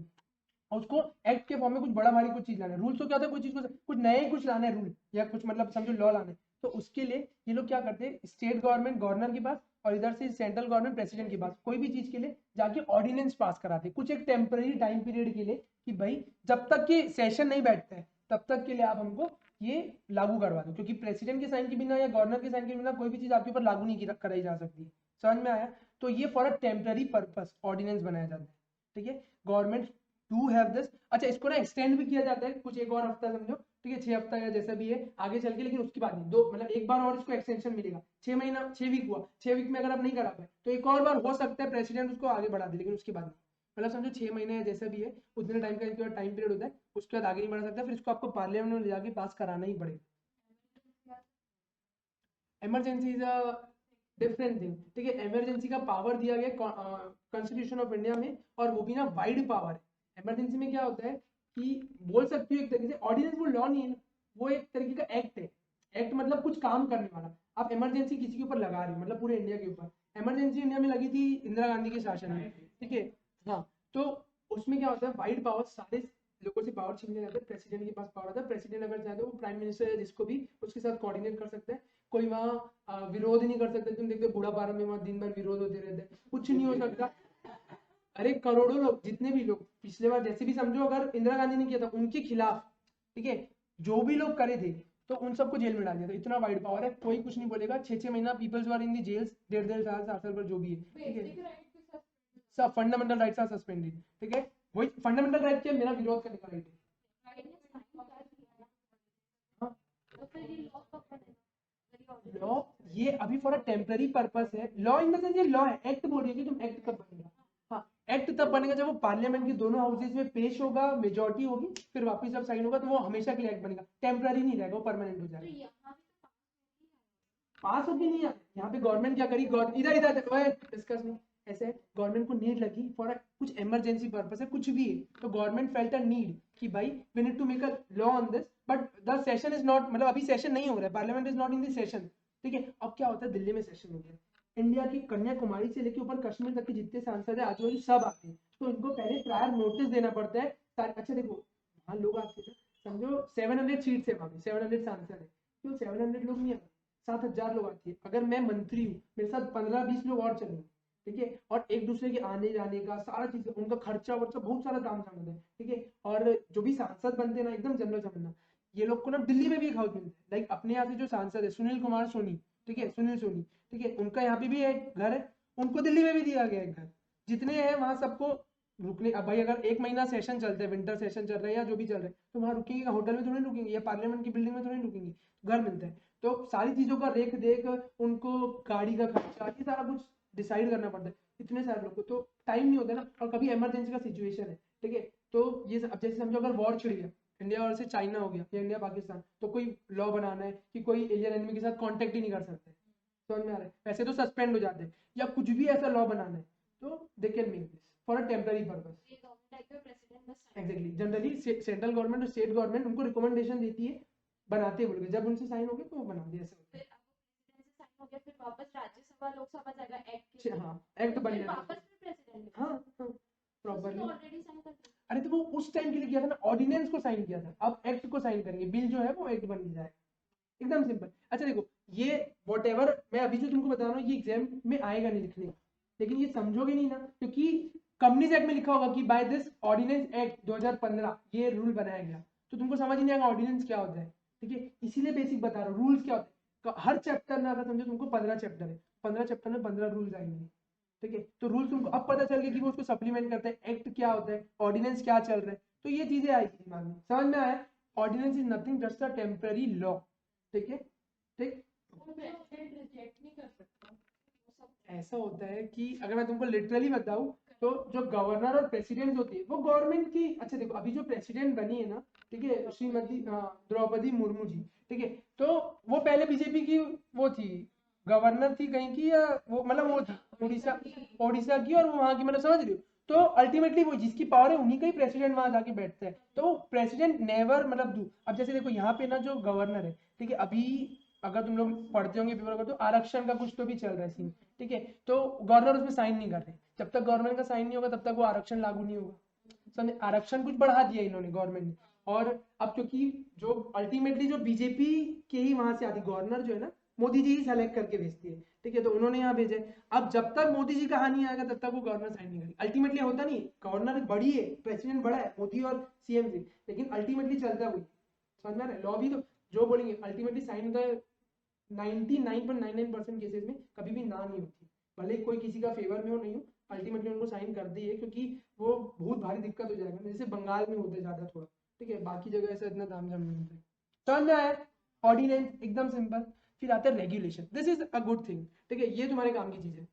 और उसको एक्ट के फॉर्म में कुछ बड़ा भारी कुछ चीज लाना है। रूल्स तो क्या होता है, कोई चीज को कुछ नया ही कुछ लाना है रूल, या कुछ मतलब समझो लॉ लाना है, तो उसके लिए ये लोग क्या करते हैं, स्टेट गवर्नमेंट गवर्नर के पास और इधर से सेंट्रल गवर्नमेंट प्रेसिडेंट के पास कोई भी चीज के लिए जाके ऑर्डिनेंस पास कराते हैं कुछ एक टेम्पररी टाइम पीरियड के लिए, कि भाई जब तक कि सेशन नहीं बैठता है तब तक के लिए आप हमको ये लागू करवा दो, क्योंकि प्रेसिडेंट के साइन के बिना या गवर्नर के साइन के बिना कोई भी चीज आपके ऊपर लागू नहीं कराई जा सकती। समझ में आया? तो ये for a temporary purpose ordinance बनाया जाता है, ठीक है। Government to have this. अच्छा, इसको ना एक्सटेंड भी किया जाता है कुछ एक और हफ्ता समझो, ठीक है, 6 हफ्ता या जैसा भी है आगे चल के, लेकिन उसके बाद नहीं, दो मतलब एक बार और इसको एक्सटेंशन मिलेगा। 6 महीना 6 वीक हुआ, 6 वीक में अगर आप नहीं करा पाए तो एक और बार हो सकता है प्रेसिडेंट उसको आगे बढ़ा दे, लेकिन उसके बाद नहीं। मतलब समझो 6 महीने या जैसा भी है उतने टाइम का इसके टाइम पीरियड होता है, उसके बाद आगे नहीं बढ़ा सकता, फिर इसको आपको पार्लियामेंट में ले जाके पास कराना ही पड़ेगा। Emergency is a different thing, ठीक है। इमरजेंसी का पावर दिया गया कॉन्स्टिट्यूशन ऑफ इंडिया में, और वो भी ना वाइड पावर है। इमरजेंसी में क्या होता है कि बोल सकती हूँ एक तरीके से, ऑर्डिनेंस वो लॉ नहीं है ना, वो एक तरीके का एक्ट है। एक्ट मतलब कुछ काम करने वाला। आप इमरजेंसी किसी के ऊपर लगा रहे हो, मतलब पूरे इंडिया के ऊपर। इमरजेंसी इंडिया में लगी थी इंदिरा गांधी के शासन में, ठीक है। हाँ, तो उसमें क्या होता है, वाइड पावर, सारे लोगों से पावर छीनने जाते हैं, प्रेसिडेंट के पास पावर होता है। प्रेसिडेंट अगर चाहे तो वो प्राइम मिनिस्टर है जिसको भी उसके साथ कोऑर्डिनेट कर सकते हैं, कोई वहाँ विरोध नहीं कर सकते। तुम देखते हो बूढ़ा पारा में वहाँ दिन भर विरोध होते रहते हैं, कुछ नहीं हो सकता। अरे करोड़ों लोग, जितने भी लोग पिछले बार जैसे भी समझो, अगर इंदिरा गांधी ने किया था उनके खिलाफ, ठीक है, जो भी लोग करे थे तो उन सबको जेल में डाल दिया था। इतना वाइड पावर है, कोई कुछ नहीं बोलेगा। 6-6 महीना पीपल्स वर इन दी जेल्स, 1.5 साल 7 साल पर जो भी है, ठीक है। सब फंडामेंटल राइट्स आर सस्पेंडेड, ठीक है। वही फंडामेंटल राइट क्या, मेरा विरोध करने का राइट है। हाँ, लॉ ये अभी फॉर अ टेम्पररी पर्पस है। लॉ इन द सेंस ये लॉ है, एक्ट बोल रही है कि तुम एक्ट कब बनेगा। हाँ, एक्ट तब बनेगा जब वो पार्लियामेंट के दोनों हाउसेज में पेश होगा, मेजोरिटी होगी, फिर वापस जब साइन होगा तो वो हमेशा के लिए एक्ट बनेगा, टेम्पररी नहीं रहेगा, वो परमानेंट हो जाएगा। पास होती नहीं है यहाँ पे। गवर्नमेंट क्या करी, इधर इधर डिस्कस नहीं, ऐसे गवर्नमेंट को नीड लगी फॉर कुछ इमरजेंसी पर्पस है, कुछ भी है, तो गवर्नमेंट फेल्ट अ नीड कि भाई we need to make a law on this, but the session is not, मतलब अभी सेशन नहीं हो रहा है, parliament is not in this session, ठीक है। अब क्या होता है, दिल्ली में सेशन हो गया, इंडिया की कन्याकुमारी से लेकर ऊपर कश्मीर तक के जितने सांसद है आजू बाजू सब आते हैं, तो इनको पहले प्रायर नोटिस देना पड़ता है। अच्छा देखो, वहाँ लोग आते हैं ना, समझो 700 सीट्स है वहाँ पे, 700 सांसद है, क्यों 700 लोग नहीं आते, 7,000 लोग आती है। अगर मैं मंत्री हूँ, मेरे साथ 15-20 लोग और चलेंगे, ठीक है, और एक दूसरे के आने जाने का सारा चीज, उनका खर्चा वर्चा बहुत सारा दाम होता है, ठीक है। और जो भी सांसद बनते हैं ना, एकदम जनरल समझना, ये लोग को ना दिल्ली में भी एक हाउस मिलता है। लाइक अपने यहाँ से जो सांसद है सुनील कुमार सोनी, ठीक है, सुनील सोनी, ठीक है, उनका यहाँ पे भी एक घर है, उनको दिल्ली में भी दिया गया एक घर। जितने हैं वहां सबको रुकने, अब भाई अगर 1 महीना सेशन चलता है, विंटर सेशन चल रहा है या जो भी चल रहा है, तो वहां रुकेंगे, होटल में थोड़ी रुकेंगे या पार्लियामेंट की बिल्डिंग में थोड़ी रुकेंगे, घर मिलता है। तो सारी चीजों का रेख देख, उनको गाड़ी का खर्चा, ये सारा कुछ डिसाइड करना पड़ता है इतने सारे लोग को, तो टाइम नहीं होता ना। और कभी इमरजेंसी का सिचुएशन है, ठीक है, तो ये अब जैसे समझो अगर वॉर छिड़ गया, इंडिया और से चाइना हो गया या इंडिया पाकिस्तान, तो कोई लॉ बनाना है कि कोई एलियन एनिमी के साथ कांटेक्ट ही नहीं कर सकते, समझ में आ रहा है, वैसे तो सस्पेंड हो जाते हैं, या कुछ भी ऐसा लॉ बनाना है तो they can make this for a temporary purpose. Exactly, generally central government और स्टेट गवर्नमेंट उनको रिकमेंडेशन देती है, बनाते बोल के, जब उनसे साइन हो गए तो वो बना दिया, ऐसा होता है। फिर वापस राज्यसभा लोकसभा जाएगा एक्ट, हाँ, एक्ट बन जाएगा, वापस फिर प्रेसिडेंट, हाँ हाँ प्रॉपरली। ऑलरेडी साइन कर दिया। अरे तो वो उस टाइम के लिए किया था ना, ऑर्डिनेंस को साइन किया था, अब एक्ट को साइन करेंगे, बिल जो है वो एक्ट बन जाएगा, एकदम सिंपल। अच्छा देखो, ये वॉट एवर मैं अभी जो तुमको बता रहा हूँ ये एग्जाम में आएगा नहीं लिखने, लेकिन ये समझोगे नहीं ना, क्योंकि कंपनीज एक्ट में लिखा होगा कि बाय दिस ऑर्डिनेंस एक्ट 2015 ये रूल बनाया गया, तो तुमको समझ ही नहीं आएगा ऑर्डिनेंस क्या होता है, ठीक है। इसीलिए बेसिक बता रहा हूँ रूल्स क्या होते हैं। हर चैप्टर में अगर समझो तुमको 15 चैप्टर है, 15 चैप्टर में 15 रूल्स आएंगे, ठीक है। तो रूल्स तुमको अब पता चल गया कि वो उसको सप्लीमेंट करते हैं, एक्ट क्या होता है, ऑर्डिनेंस क्या चल रहा है, तो ये चीजें आएगी दिमाग में, समझ में आया। Ordinance is nothing just a temporary law, ठीक है, ठीक। ऐसा होता है कि अगर मैं तुमको लिटरली बताऊं, तो जो गवर्नर और प्रेसिडेंट होती है वो गवर्नमेंट की, अच्छा देखो अभी जो प्रेसिडेंट बनी है ना, ठीक है, श्रीमती द्रौपदी मुर्मू जी, ठीक है, तो वो पहले बीजेपी की वो थी, गवर्नर थी कहीं की, या वो मतलब वो थी उड़ीसा, उड़ीसा की, और वो वहां की, मतलब समझ रही हो, तो अल्टीमेटली वो जिसकी पावर है उन्हीं का ही प्रेसिडेंट वहां जाके बैठता है। तो प्रेसिडेंट नेवर मतलब दू, अब जैसे देखो यहाँ पे ना जो गवर्नर है, ठीक है, अभी अगर तुम लोग पढ़ते होंगे पेपर को, तो आरक्षण का कुछ तो भी चल रहा है सीन, ठीक है, तो गवर्नर उसमें साइन नहीं कर रहे। जब तक गवर्नर का साइन नहीं होगा तब तक वो आरक्षण लागू नहीं होगा। समझे, आरक्षण कुछ बढ़ा दिया इन्होंने गवर्नमेंट ने। और अब क्योंकि जो अल्टीमेटली जो बीजेपी के ही वहां से आती गवर्नर जो है ना, मोदी जी ही सेलेक्ट करके भेजती है, ठीक है, तो उन्होंने यहाँ भेजे। अब जब तक मोदी जी कहा नहीं आएगा तब तक वो गवर्नर साइन नहीं करेगी। अल्टीमेटली होता नहीं, गवर्नर बड़ी है, प्रेसिडेंट बड़ा है, मोदी और सीएम से, लेकिन अल्टीमेटली चलता वही। समझ में आ रहा है, लॉ भी तो जो बोलेंगे अल्टीमेटली साइन होता है। 99.99% केसेस में कभी भी ना नहीं होती, भले कोई किसी का फेवर में हो नहीं हो, अल्टीमेटली उनको साइन कर दी है, क्योंकि वो बहुत भारी दिक्कत हो जाएगा, जैसे बंगाल में होता है ज्यादा थोड़ा, ठीक है, बाकी जगह ऐसा इतना तामझाम नहीं होता है। समझ में आया, ऑर्डिनेंस एकदम सिंपल। फिर आता है regulation, this is a good thing, ठीक है, ये तुम्हारे काम की चीज है।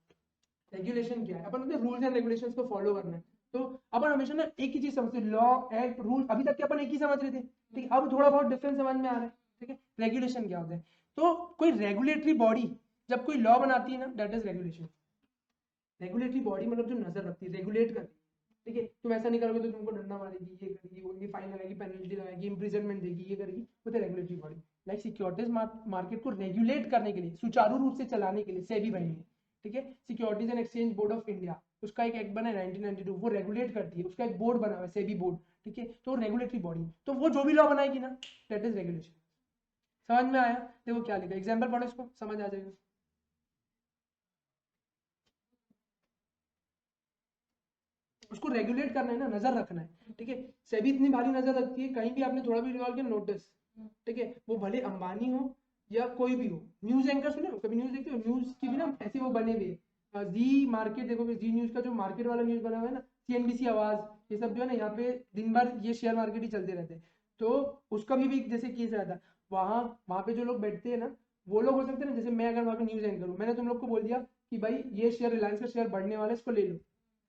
रेगुलेशन क्या है, अपन अपने रूल्स एंड रेगुलेशंस को फॉलो करना है। तो अपन हमेशा ना एक ही चीज समझते, लॉ एक्ट रूल, अभी तक के अपन एक ही समझ रहे थे, ठीक है, अब थोड़ा बहुत डिफरेंस समझ में आ रहा है, ठीक है। रेगुलेशन क्या होता है, तो कोई रेगुलेटरी बॉडी जब कोई लॉ बनाती है ना, that is regulation. Regulatory body मतलब जो नजर रखती है, रेगुलेट करती है, ठीक है, तुम ऐसा नहीं करोगे तो तुमको डंडा मारेगी, ये करेगी, वो करेगी, फाइन लगाएगी, पेनल्टी लगाएगी, इम्प्रिजनमेंट देगी, ये करेगी, वो तो regulatory body. Like securities market को रेगुलेट करने के लिए, सुचारू रूप से चलाने के लिए सेबी बनी है, ठीक है। Securities and exchange board of India, उसका एक एक्ट बना है 1992, वो रेगुलेट करती है, उसका एक बोर्ड बना हुआ है सेबी बोर्ड, ठीक है, तो रेगुलेटरी बॉडी, तो वो जो भी लॉ बनाएगी ना, दैट इज रेगुलेशन। समझ में आया, देखो क्या लिखा, एग्जाम्पल पढ़ो, इसको समझ आ जाएगा। उसको रेगुलेट करना है ना, नजर रखना है, ठीक है। सेबी इतनी भारी नजर रखती है, कहीं भी आपने थोड़ा भी रिवॉल्व किया नोटिस, ठीक है, वो भले अंबानी हो या कोई भी हो। न्यूज एंकर सुने हो, कभी न्यूज देखते हो, न्यूज की भी ना ऐसे वो बने हुए, जी मार्केट देखोगे, जी न्यूज का जो मार्केट वाला न्यूज बना हुआ है ना, सीएनबीसी आवाज, ये सब जो है ना, यहाँ पे दिन भर ये शेयर मार्केट ही चलते रहते हैं। तो उसका भी जैसे केस आया था, वहाँ वहाँ पे जो लोग बैठते हैं ना, वो लोग हो सकते हैं ना, जैसे मैं अगर वहाँ पे न्यूज एंकर हूँ, मैंने तुम लोग को बोल दिया कि भाई ये शेयर, रिलायंस का शेयर बढ़ने वाला है, इसको ले लो,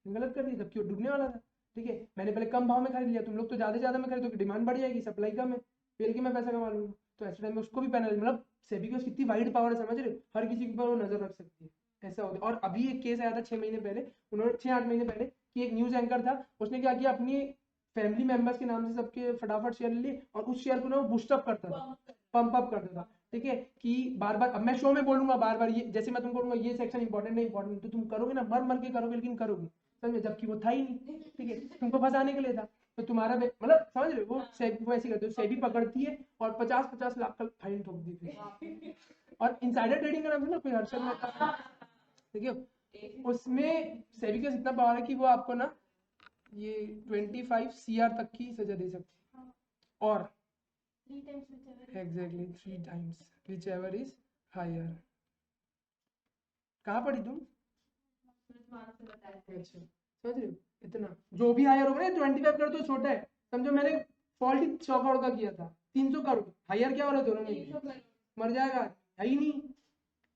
गलत कर दी, जबकि वो डूबने वाला था, ठीक है, मैंने पहले कम भाव में खरीद लिया, तुम लोग तो ज्यादा ज्यादा में खरीदो, डिमांड बढ़ जाएगी, सप्लाई कम है, फिर कि मैं पैसा कमा लूंगा, तो ऐसे टाइम में उसको भी पैनल, मतलब सेबी के पास कितनी वाइड पावर है, समझ रहे हो, हर किसी के ऊपर वो नजर रख सकती है, ऐसा होता है। और अभी एक केस आया था 6 महीने पहले, उन्होंने 6-8 महीने पहले, कि एक न्यूज एंकर था, उसने क्या किया, अपनी फैमिली मेंबर्स के नाम से सबके फटाफट शेयर ले लिए, और उस शेयर को ना वो बूस्टअप करता था, पंप अप करता था, ठीक है, कि बार बार, अब मैं शो में बोलूंगा बार बार, ये जैसे मैं तुमको बोलूंगा ये सेक्शन इंपॉर्टेंट है, इंपॉर्टेंट, तो तुम करोगे ना, मर मर के करोगे, लेकिन करोगे, समझ, जबकि वो था ही नहीं, ठीक है, तुमको फंसाने के लिए था, तो तुम्हारा मतलब समझ रहे हो, वो ऐसे करते हो, सेबी पकड़ती है और 50-50 लाख का फाइन ठोक दी फिर। और इनसाइडर ट्रेडिंग का नाम सुना, कोई हर्षद मेहता, ठीक है, उसमें सेबी का इतना पावर है कि वो आपको ना ये 25 CR तक की सजा दे सकती है, और exactly 3 times whichever is higher. कहाँ पढ़ी तुम? अच्छा, समझ रहे हो, इतना जो भी हायर होगा ना, 25 करोड़ तो छोटा है, समझो मैंने फॉल्ट ही 100 करोड़ का किया था, 300 करोड़ हायर क्या हो रहा है दोनों में, मर जाएगा, है ही नहीं,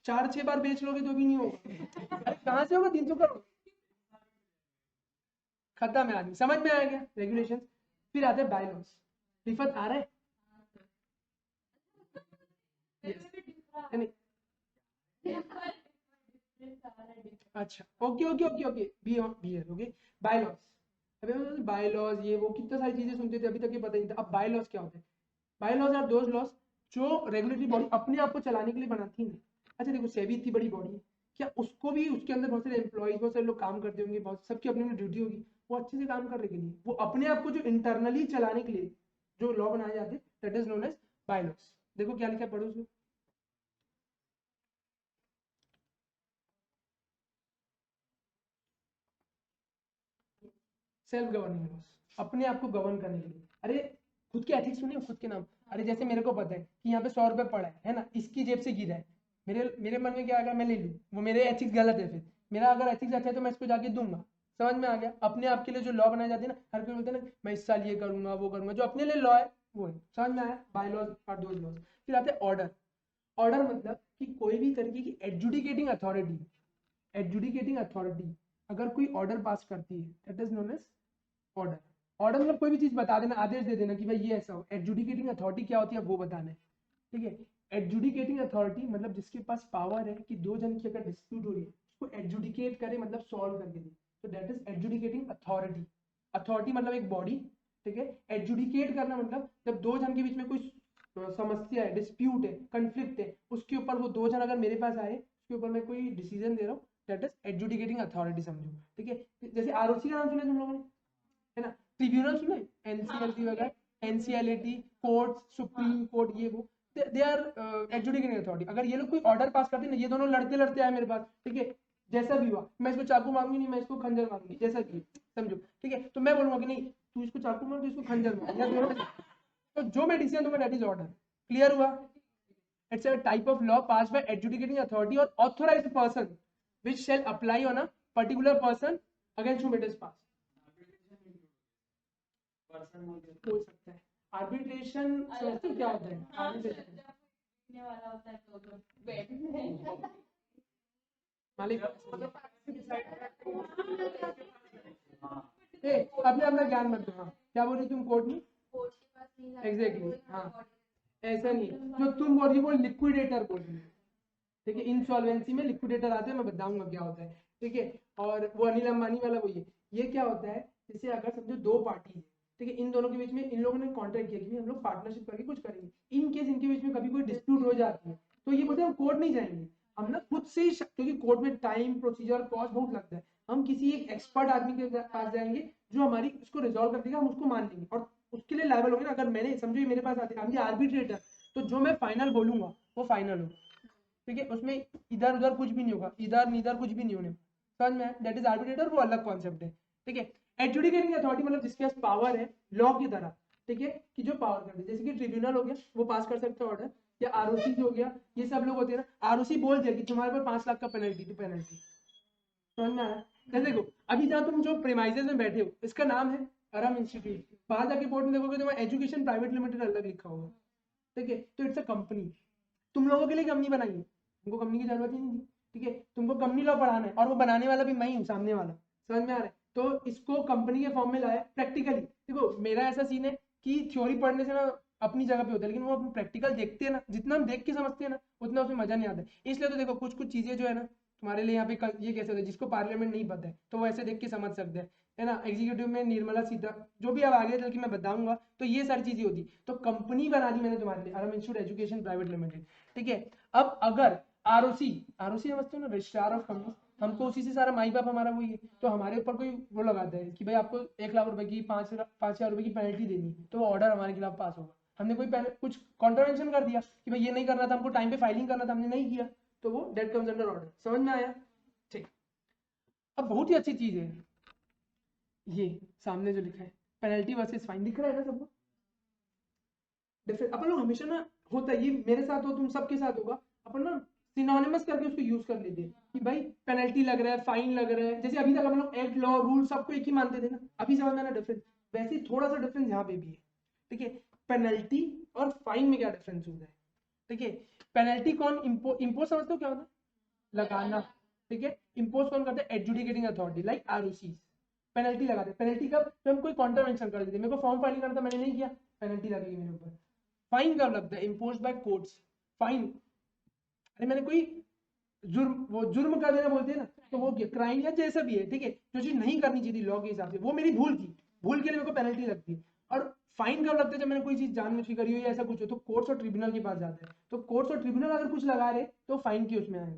4-6 बार बेच लोगे तो भी नहीं होगा, अरे कहाँ से होगा 300 करोड़, खत्म है आदमी। समझ में आया क्या रेगुलेशन। फिर आते हैं बायलॉज, रिफत आ रहा है, yes. अच्छा, okay okay okay okay, be here, okay. Bylaws, अभी हम बायलॉज ये वो कितना सारी चीजें सुनते थे, अभी तक ये पता नहीं था। अब बायलॉज क्या होते हैं, बायलॉज आर दोज लॉज जो रेगुलेटरी बॉडी अपने आप को चलाने के लिए बनाती है। अच्छा देखो, सेबी इतनी बड़ी बॉडी है, क्या उसको भी उसके अंदर बहुत सारे एम्प्लॉइज, बहुत सारे लोग काम करते होंगे, बहुत सबकी अपनी अपनी ड्यूटी होगी, वो अच्छे से काम करने के लिए, वो अपने आप को जो इंटरनली चलाने के लिए जो लॉ बनाए जाते हैं, that is known as bylaws. देखो क्या लिखा है, पढ़ो उसको, सेल्फ गवर्निंग लॉस, अपने आप को गवर्न करने के लिए। अरे खुद के एथिक्स सुनिए, खुद के नाम, अरे जैसे मेरे को पता है कि यहाँ पे 100 रुपए पड़ा है ना, इसकी जेब से गिरा है, मेरे मेरे मन में क्या आएगा, मैं ले लूँ, वो मेरे एथिक्स गलत है, फिर मेरा अगर एथिक्स अच्छा है तो मैं इसको जाके दूंगा। समझ में आ गया, अपने आप के लिए जो लॉ बनाए जाते हैं ना, हर कोई बोलते हैं ना मैं इस साल ये करूंगा वो करूंगा, जो अपने लिए लॉ है वो है। समझ में आया, बाय लॉज और दोज लॉज। फिर आते हैं ऑर्डर। ऑर्डर मतलब कि कोई भी तरीके की एडजुडिकेटिंग अथॉरिटी, एडजुडिकेटिंग अथॉरिटी अगर कोई ऑर्डर पास करती है, that is known as order. Order मतलब कोई भी चीज बता देना, आदेश दे देना कि भाई ये ऐसा हो। एडजुडिकेटिंग अथॉरिटी क्या होती है वो बताना है, ठीक है। एडजुडिकेटिंग अथॉरिटी मतलब जिसके पास पावर है कि दो जन की अगर डिस्प्यूट हो रही है उसको एडजुडिकेट करे, मतलब सॉल्व करके दे। तो that is adjudicating authority. Authority मतलब एक बॉडी, ठीक है। एडजुडिकेट करना मतलब जब दो जन के बीच में कोई समस्या है, डिस्प्यूट है, कन्फ्लिक्ट है, उसके ऊपर वो दो जन अगर मेरे पास आए, उसके ऊपर मैं कोई डिसीजन दे रहा हूँ, दैट इज एडजुडिकेटिंग अथॉरिटी, समझो, ठीक है। जैसे आरओसी का नाम सुना तुम लोगों ने, है ना, ट्रिब्यूनल सुने, एनसीएलटी वगैरह, एनसीएलटी, कोर्ट, सुप्रीम कोर्ट, ये वो, दे आर एडजुडिकेटिंग अथॉरिटी। अगर ये लोग कोई ऑर्डर पास करते हैं ना, ये दोनों लड़ते लड़ते आए मेरे पास, ठीक है, जैसा भी हुआ, मैं इसको चाकू मांगूंगी नहीं, मैं इसको खंजर मांगूंगी, जैसा भी, समझो, ठीक है, तो मैं बोलूंगा कि नहीं तू इसको चाकू मांग, तू इसको खंजर मांग, या दोनों, तो जो मैं डिसीजन दूंगा दैट इज ऑर्डर। क्लियर हुआ? It's a type of law pass by adjudicating authority or authorised person which shall apply on a particular person against whom it is passed. हो सकता है आर्बिट्रेशन, समझते हो क्या होता है आर्बिट्रेशन? वाला होता है तो बैठ मालिक अपने अपना ज्ञान मत दो। हाँ, क्या बोल रही तुम कोर्ट में? कोर्ट के पास नहीं जाते, एग्जैक्टली, कोई हाँ, बॉडी ऐसा नहीं जो तुम बोल रही हो, लिक्विडेटर बोल रही है, ठीक है। इंसॉल्वेंसी में लिक्विडेटर आते हैं, मैं बताऊंगा क्या होता है, ठीक है। और वो अनिल अंबानी वाला वो ये क्या होता है, जैसे अगर समझो दो पार्टी है, ठीक है, इन दोनों के बीच में इन लोगों ने कॉन्ट्रैक्ट किया कि हम लोग पार्टनरशिप करके कुछ करेंगे। इन केस इनके बीच में कभी कोई डिस्प्यूट हो जाती है, तो ये बोलते हैं हम कोर्ट नहीं जाएंगे, हम ना खुद से ही, क्योंकि कोर्ट में टाइम, प्रोसीजर, कॉस्ट बहुत लगता है, हम किसी एक एक्सपर्ट आदमी के पास जाएंगे जो हमारी उसको रिजॉल्व कर देगा, हम उसको मान लेंगे और उसके लिए लायबल होंगे ना। अगर मैंने समझो मेरे पास आते आर्बिट्रेटर, तो जो मैं फाइनल बोलूंगा वो फाइनल हो, ठीक है, उसमें इधर उधर कुछ भी नहीं होगा, इधर नीधर कुछ भी नहीं होने, समझ में? दैट इज आर्बिट्रेटर, वो अलग कॉन्सेप्ट है, ठीक है। एडजुडिकेटिंग अथॉरिटी मतलब जिसके पास पावर है लॉ की तरह, ठीक है, कि जो पावर कर दे, जैसे कि ट्रिब्यूनल हो गया, वो पास कर सकता है ऑर्डर, या आरओसी हो गया, ये सब लोग होते हैं ना, आरओसी बोल दिया कि तुम्हारे पर 5 लाख का पेनल्टी, तो पेनल्टी, समझ में आया? जैसे देखो अभी जहाँ तुम जो प्रेमाइजेस में बैठे हो, इसका नाम है अरम इंस्टीट्यूट, बाहर जाके बोर्ड में देखोगे तो एजुकेशन प्राइवेट लिमिटेड अलग लिखा होगा, ठीक है। तो इट्स अ कंपनी, तुम लोगों के लिए कंपनी बनाई है, तुमको कंपनी की जरूरत ही नहीं थी, ठीक है, तुमको कंपनी लॉ पढ़ाना है, और वो बनाने वाला भी मैं ही हूँ, सामने वाला, समझ में आ रहा है? तो इसको कंपनी के फॉर्म में लाया प्रैक्टिकली। देखो मेरा ऐसा सीन है कि थ्योरी पढ़ने से ना अपनी जगह पे होता है, लेकिन वो हम प्रैक्टिकल देखते हैं ना, जितना हम देख के समझते हैं ना, उतना उसमें मजा नहीं आता है। इसलिए तो देखो कुछ कुछ चीजें जो है ना तुम्हारे लिए यहाँ पे ये कैसे होता है, जिसको पार्लियामेंट नहीं पता है तो वो ऐसे देख के समझ सकते हैं, है ना। एग्जीक्यूटिव में निर्मला सीता, जो भी अब आगे चल के मैं बताऊंगा, तो ये सारी चीजें होती। तो कंपनी बना दी मैंने तुम्हारे लिए, अरम इंस्टीट्यूट एजुकेशन प्राइवेट लिमिटेड, ठीक है। अब अगर आरओसी, आरओसी समझते हो ना, रजिस्ट्रार ऑफ कंपनी, हमको उसी से सारा माई बाप हमारा वही है, तो हमारे ऊपर कोई वो लगाता है कि भाई आपको 1 लाख रुपए की 5,000 रुपए की पेनल्टी देनी, तो वो ऑर्डर हमारे खिलाफ पास होगा। हमने कोई कुछ कॉन्ट्रावेंशन कर दिया कि भाई ये नहीं करना था, हमको टाइम पे फाइलिंग करना था, हमने नहीं किया, तो वो डेट कम्स अंडर ऑर्डर। समझ में आया? ठीक। अब बहुत ही अच्छी चीज है ये सामने जो लिखा है, पेनल्टी वर्सेस फाइन, दिख रहा है ना सबको? डिफरेंट अपन लोग हमेशा ना, होता है ये मेरे साथ हो, तुम सबके साथ होगा, अपन ना सिनोनिमस करके उसको यूज कर लेते हैं कि भाई पेनल्टी लग रहा है, फाइन लग रहा है। जैसे अभी तक अपन लोग एक्ट, लॉ, रूल सबको एक ही मानते थे ना, अभी समझ में ना डिफरेंस, वैसे ही थोड़ा सा डिफरेंस यहाँ पे भी है, ठीक है। पेनल्टी और फाइन में क्या डिफरेंस होता है, ठीक है। पेनल्टी कौन इम्पोज समझते हो क्या होता है? लगाना, ठीक है। इम्पोज कौन करता है? Adjudicating authority like ROC. Penalty लगाते हैं, पेनल्टी कब? जब हम कोई कॉन्ट्रावेंशन कर देते, मेरे को फॉर्म फाइलिंग करना था, मैंने नहीं किया, पेनल्टी लगेगी मेरे ऊपर। फाइन कब लगता है? Impose by courts. फाइन, अरे मैंने कोई जुर्म, वो जुर्म कर देना बोलते हैं ना, तो वो क्राइम या जैसा भी है, ठीक है, जो चीज नहीं करनी चाहिए थी लॉ के हिसाब से, वो मेरी भूल थी, भूल के लिए मेरे को पेनल्टी लगती है। और फाइन कब लगता है? जब मैंने कोई चीज जानबूझ के करी हो या ऐसा कुछ हो, तो कोर्ट्स और ट्रिब्यूनल के पास जाता है, तो कोर्ट्स और ट्रिब्यूनल अगर कुछ लगा रहे तो फाइन की उसमें आएगा।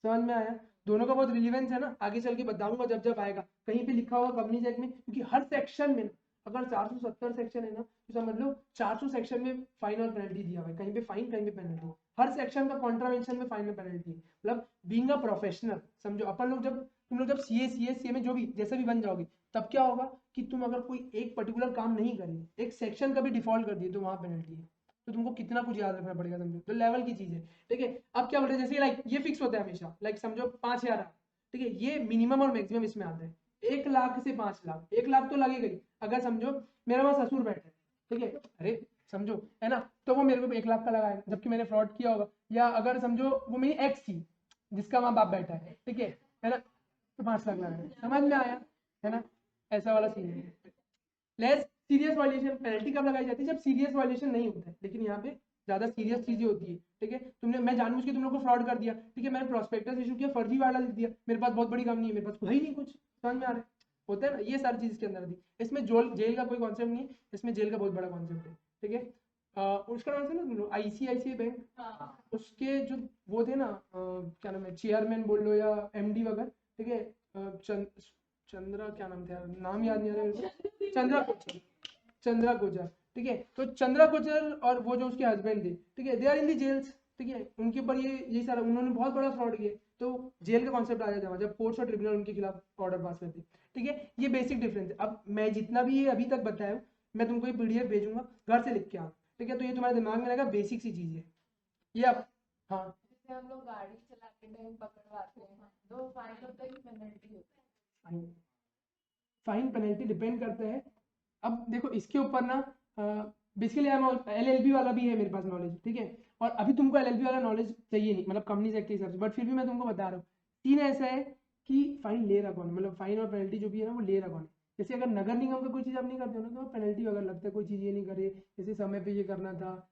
समझ में आया? दोनों का बहुत रिलीवेंस है ना, आगे चल के बताऊंगा जब जब आएगा, कहीं पे लिखा होगा कंपनीज एक्ट में, क्योंकि हर सेक्शन में ना, अगर 470 सेक्शन है ना, तो समझ लो 400 सेक्शन में फाइन और पेनल्टी दिया हुआ है, कहीं पे फाइन कहीं पे पेनल्टी, हर सेक्शन का कॉन्ट्रावेंशन में फाइन और पेनल्टी है। मतलब बीइंग अ प्रोफेशनल, समझो अपन लोग जब, तुम लोग जब सीए में जो भी जैसे भी बन जाओगे, तब क्या होगा कि तुम अगर कोई एक पर्टिकुलर काम नहीं करें, एक सेक्शन का भी डिफॉल्ट कर दिए, तो वहां पेनल्टी है, तो तुमको कितना कुछ याद रखना पड़ेगा, समझो, तो लेवल की चीज है, ठीक है। अब क्या बोल रहे हैं, जैसे लाइक ये फिक्स होता है हमेशा, लाइक समझो 5,000, ठीक है, ये मिनिमम और मैक्सिमम इसमें आता है, 1 लाख से 5 लाख, 1 लाख तो लगेगा ही। अगर समझो मेरा वहां ससुर बैठे, ठीक है, अरे समझो, है ना, तो वो मेरे को 1 लाख का लगाएगा, जबकि मैंने फ्रॉड किया होगा। या अगर समझो वो मेरी एक्स थी जिसका वहां बाप बैठा है, ठीक है ना, तो 5 लाख लगाएगा। समझ में आया? है ना, ऐसा वाला सीन है। लेस सीरियस वायलेशन पेनल्टी कब लगाई जाती है? जब सीरियस वायलेशन नहीं होता है, लेकिन यहाँ पे ज्यादा सीरियस चीजें होती है, ठीक है, तुमने मैं जानबूझ के तुम लोग को फ्रॉड कर दिया, ठीक है, मैंने प्रोस्पेक्टस इशू किया, फर्जी वाला लिख दिया, मेरे पास बहुत बड़ी कंपनी है, मेरे पास ही नहीं कुछ, समझ में आ रहा है, होता है ना, ये सारी चीज इसके अंदर थी। इसमें जेल का कोई कॉन्सेप्ट नहीं है, इसमें जेल का बहुत बड़ा कॉन्सेप्ट है, ठीक है। उसका नाम था ना आईसीआईसीआई बैंक, उसके जो वो थे ना, क्या नाम है, चेयरमैन बोल लो या एमडी वगैरह, ठीक है, चंद्रा क्या नाम था, नाम याद नहीं आ रहा मेरे को, चंद्रा कोचर, ठीक है, तो चंद्रा कोचर और वो जो उसके हस्बैंड थे, ठीक है, they are in the jails, ठीक है, उनके ऊपर ये सारा उन्होंने बहुत बड़ा फ्रॉड किया, तो जेल का कॉन्सेप्ट आ जाता है जब कोर्ट्स और ट्रिब्यूनल उनके खिलाफ ऑर्डर पास करते, ठीक है, ये बेसिक डिफरेंस है। अब मैं जितना भी ये अभी तक बताया हूँ, मैं तुमको ये पीडीएफ भेजूंगा, घर से लिख के आओ, ठीक है, तो ये तुम्हारे दिमाग में रहेगा, बेसिक सी चीज है ये। अब हाँ, जैसे हम लोग गाड़ी चलाते टाइम पकड़वाते हैं तो फाइन होता है कि पेनल्टी होता है? फाइन पेनल्टी डिपेंड करता है। अब देखो इसके ऊपर ना बेसिकली एलएलबी वाला भी है मेरे पास नॉलेज, ठीक है, और अभी तुमको एलएलबी वाला नॉलेज चाहिए नहीं, मतलब कंपनीज एक्ट के हिसाब से, बट फिर भी मैं तुमको बता रहा हूँ। सीन ऐसा है कि फाइन ले रहा कौन, मतलब फाइन और पेनल्टी जो भी है ना वो ले रहा कौन है। जैसे अगर नगर निगम का कोई चीज़ आप नहीं करते हो ना, तो पेनल्टी अगर लगता है, कोई चीज़ ये नहीं करे, जैसे समय पे ये करना था,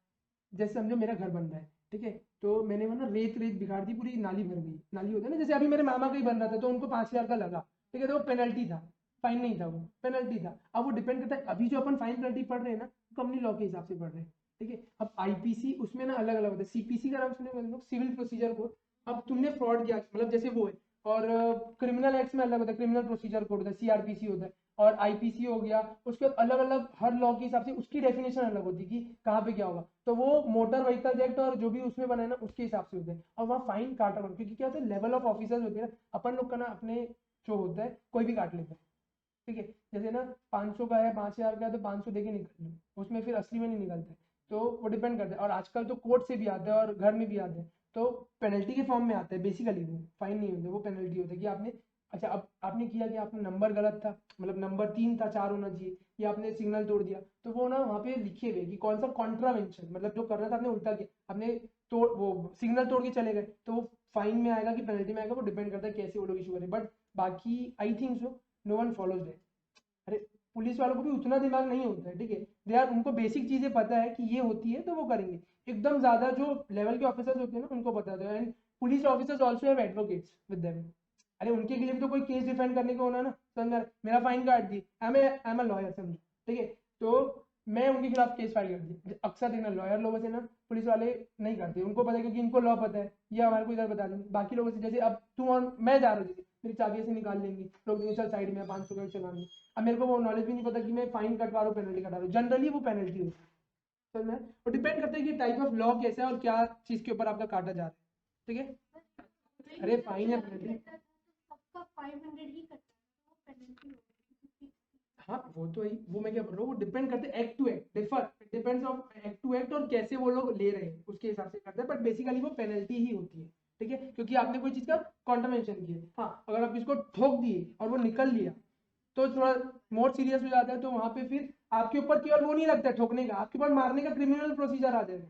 जैसे समझो मेरा घर बन रहा है, ठीक है, तो मैंने वो ना रेत रेत बिगाड़ दी, पूरी नाली भर गई, नाली होता है ना, जैसे अभी मेरे मामा का ही बन रहा था, तो उनको 5,000 का लगा, ठीक है, तो वो पेनल्टी था, फाइन नहीं था, वो पेनल्टी था। अब वो डिपेंड करता है, अभी जो अपन फाइन पेनल्टी पढ़ रहे हैं ना, कंपनी लॉ के हिसाब से पढ़ रहे हैं, ठीक है। अब आईपीसी उसमें ना अलग अलग होता है, सीपीसी का नाम सुने लोग, सिविल प्रोसीजर कोड। अब तुमने फ्रॉड किया, मतलब जैसे वो है, और क्रिमिनल एक्ट में अलग होता है, क्रिमिनल प्रोसीजर कोड होता है, सीआरपीसी होता है, और आईपीसी हो गया, उसके बाद अलग अलग हर लॉ के हिसाब से उसकी डेफिनेशन अलग होती है कि कहाँ पे क्या होगा, तो वो मोटर व्हीकल एक्ट और जो भी उसमें बना है ना उसके हिसाब से होता है, और वहाँ फाइन काटा होता है, क्योंकि क्या होता है, लेवल ऑफ ऑफिसर्स होते हैं, अपन लोग का ना अपने जो होता है कोई भी काट लेता है, ठीक है, जैसे ना 500 का है, 5,000 का है, तो 500 देके निकल लो, उसमें फिर असली में नहीं निकलता है, तो वो डिपेंड करता है, और आजकल तो कोर्ट से भी आते हैं और घर में भी आते हैं, तो पेनल्टी के फॉर्म में आता है बेसिकली, वो फाइन नहीं होता, वो पेनल्टी होता है कि आपने, अच्छा अब आपने किया कि आपने नंबर गलत था, मतलब नंबर 3 था, 4 होना चाहिए, या आपने सिग्नल तोड़ दिया, तो वो ना वहाँ पे लिखे हुए कि कौन सा कॉन्ट्रावेंशन, मतलब जो करना था आपने उल्टा किया, आपने तोड़ वो सिग्नल तोड़ के चले गए, तो वो फाइन में आएगा कि पेनल्टी में आएगा, वो डिपेंड करता है कैसे वो लोग इशू करें, बट बाकी I think so no one follows that. अरे पुलिस वालों को भी उतना दिमाग नहीं होता है, ठीक है, दे आर, उनको बेसिक चीजें पता है कि ये होती है तो वो करेंगे, एकदम ज्यादा जो लेवल के ऑफिसर्स होते हैं ना उनको पता है, and police officers also have advocates with them. अरे उनके लिए भी तो कोई केस डिफेंड करने को होना ना, समझ मेरा फाइन काट दी, आई एम अ लॉयर, समझो, ठीक है, तो मैं उनके खिलाफ केस फाइल कर दी, अक्सर देखना लॉयर लोगों से ना पुलिस वाले नहीं करते, उनको पता है क्योंकि इनको लॉ पता है, ये हमारे को इधर बता देंगे, बाकी लोगों से जैसे अब तुम और मैं जा रहा हूँ, जैसे मेरी चाबी से निकाल लेंगे लोग, चल साइड में 500 का चलाने, अब मेरे को वो नॉलेज भी नहीं पता कि मैं फाइन कटवा रहा हूँ पेनल्टी कटा रहा हूँ, जनरली वो पेनल्टी होती है, समझ में, वो डिपेंड करता है कि टाइप ऑफ लॉ कैसा है और क्या चीज के ऊपर आपका काटा जा रहा है, ठीक है। अरे फाइन है पेनल्टी, सबका 500 ही कटता है तो पेनल्टी होती है। हाँ वो तो ही, वो मैं क्या बोल रहा हूँ, वो डिपेंड करते हैं act to act, differ depends on act to act और कैसे वो लोग ले रहे हैं उसके हिसाब से करते हैं, बट बेसिकली वो पेनल्टी ही होती है, ठीक है, क्योंकि आपने कोई चीज का कॉन्ट्रावेंशन किया, हाँ अगर आप इसको ठोक दिए और वो निकल लिया तो थोड़ा मोर सीरियस हो जाता है, तो वहां पे फिर आपके ऊपर केवल वो नहीं लगता है ठोकने का, आपके ऊपर मारने का क्रिमिनल प्रोसीजर आ जाएगा,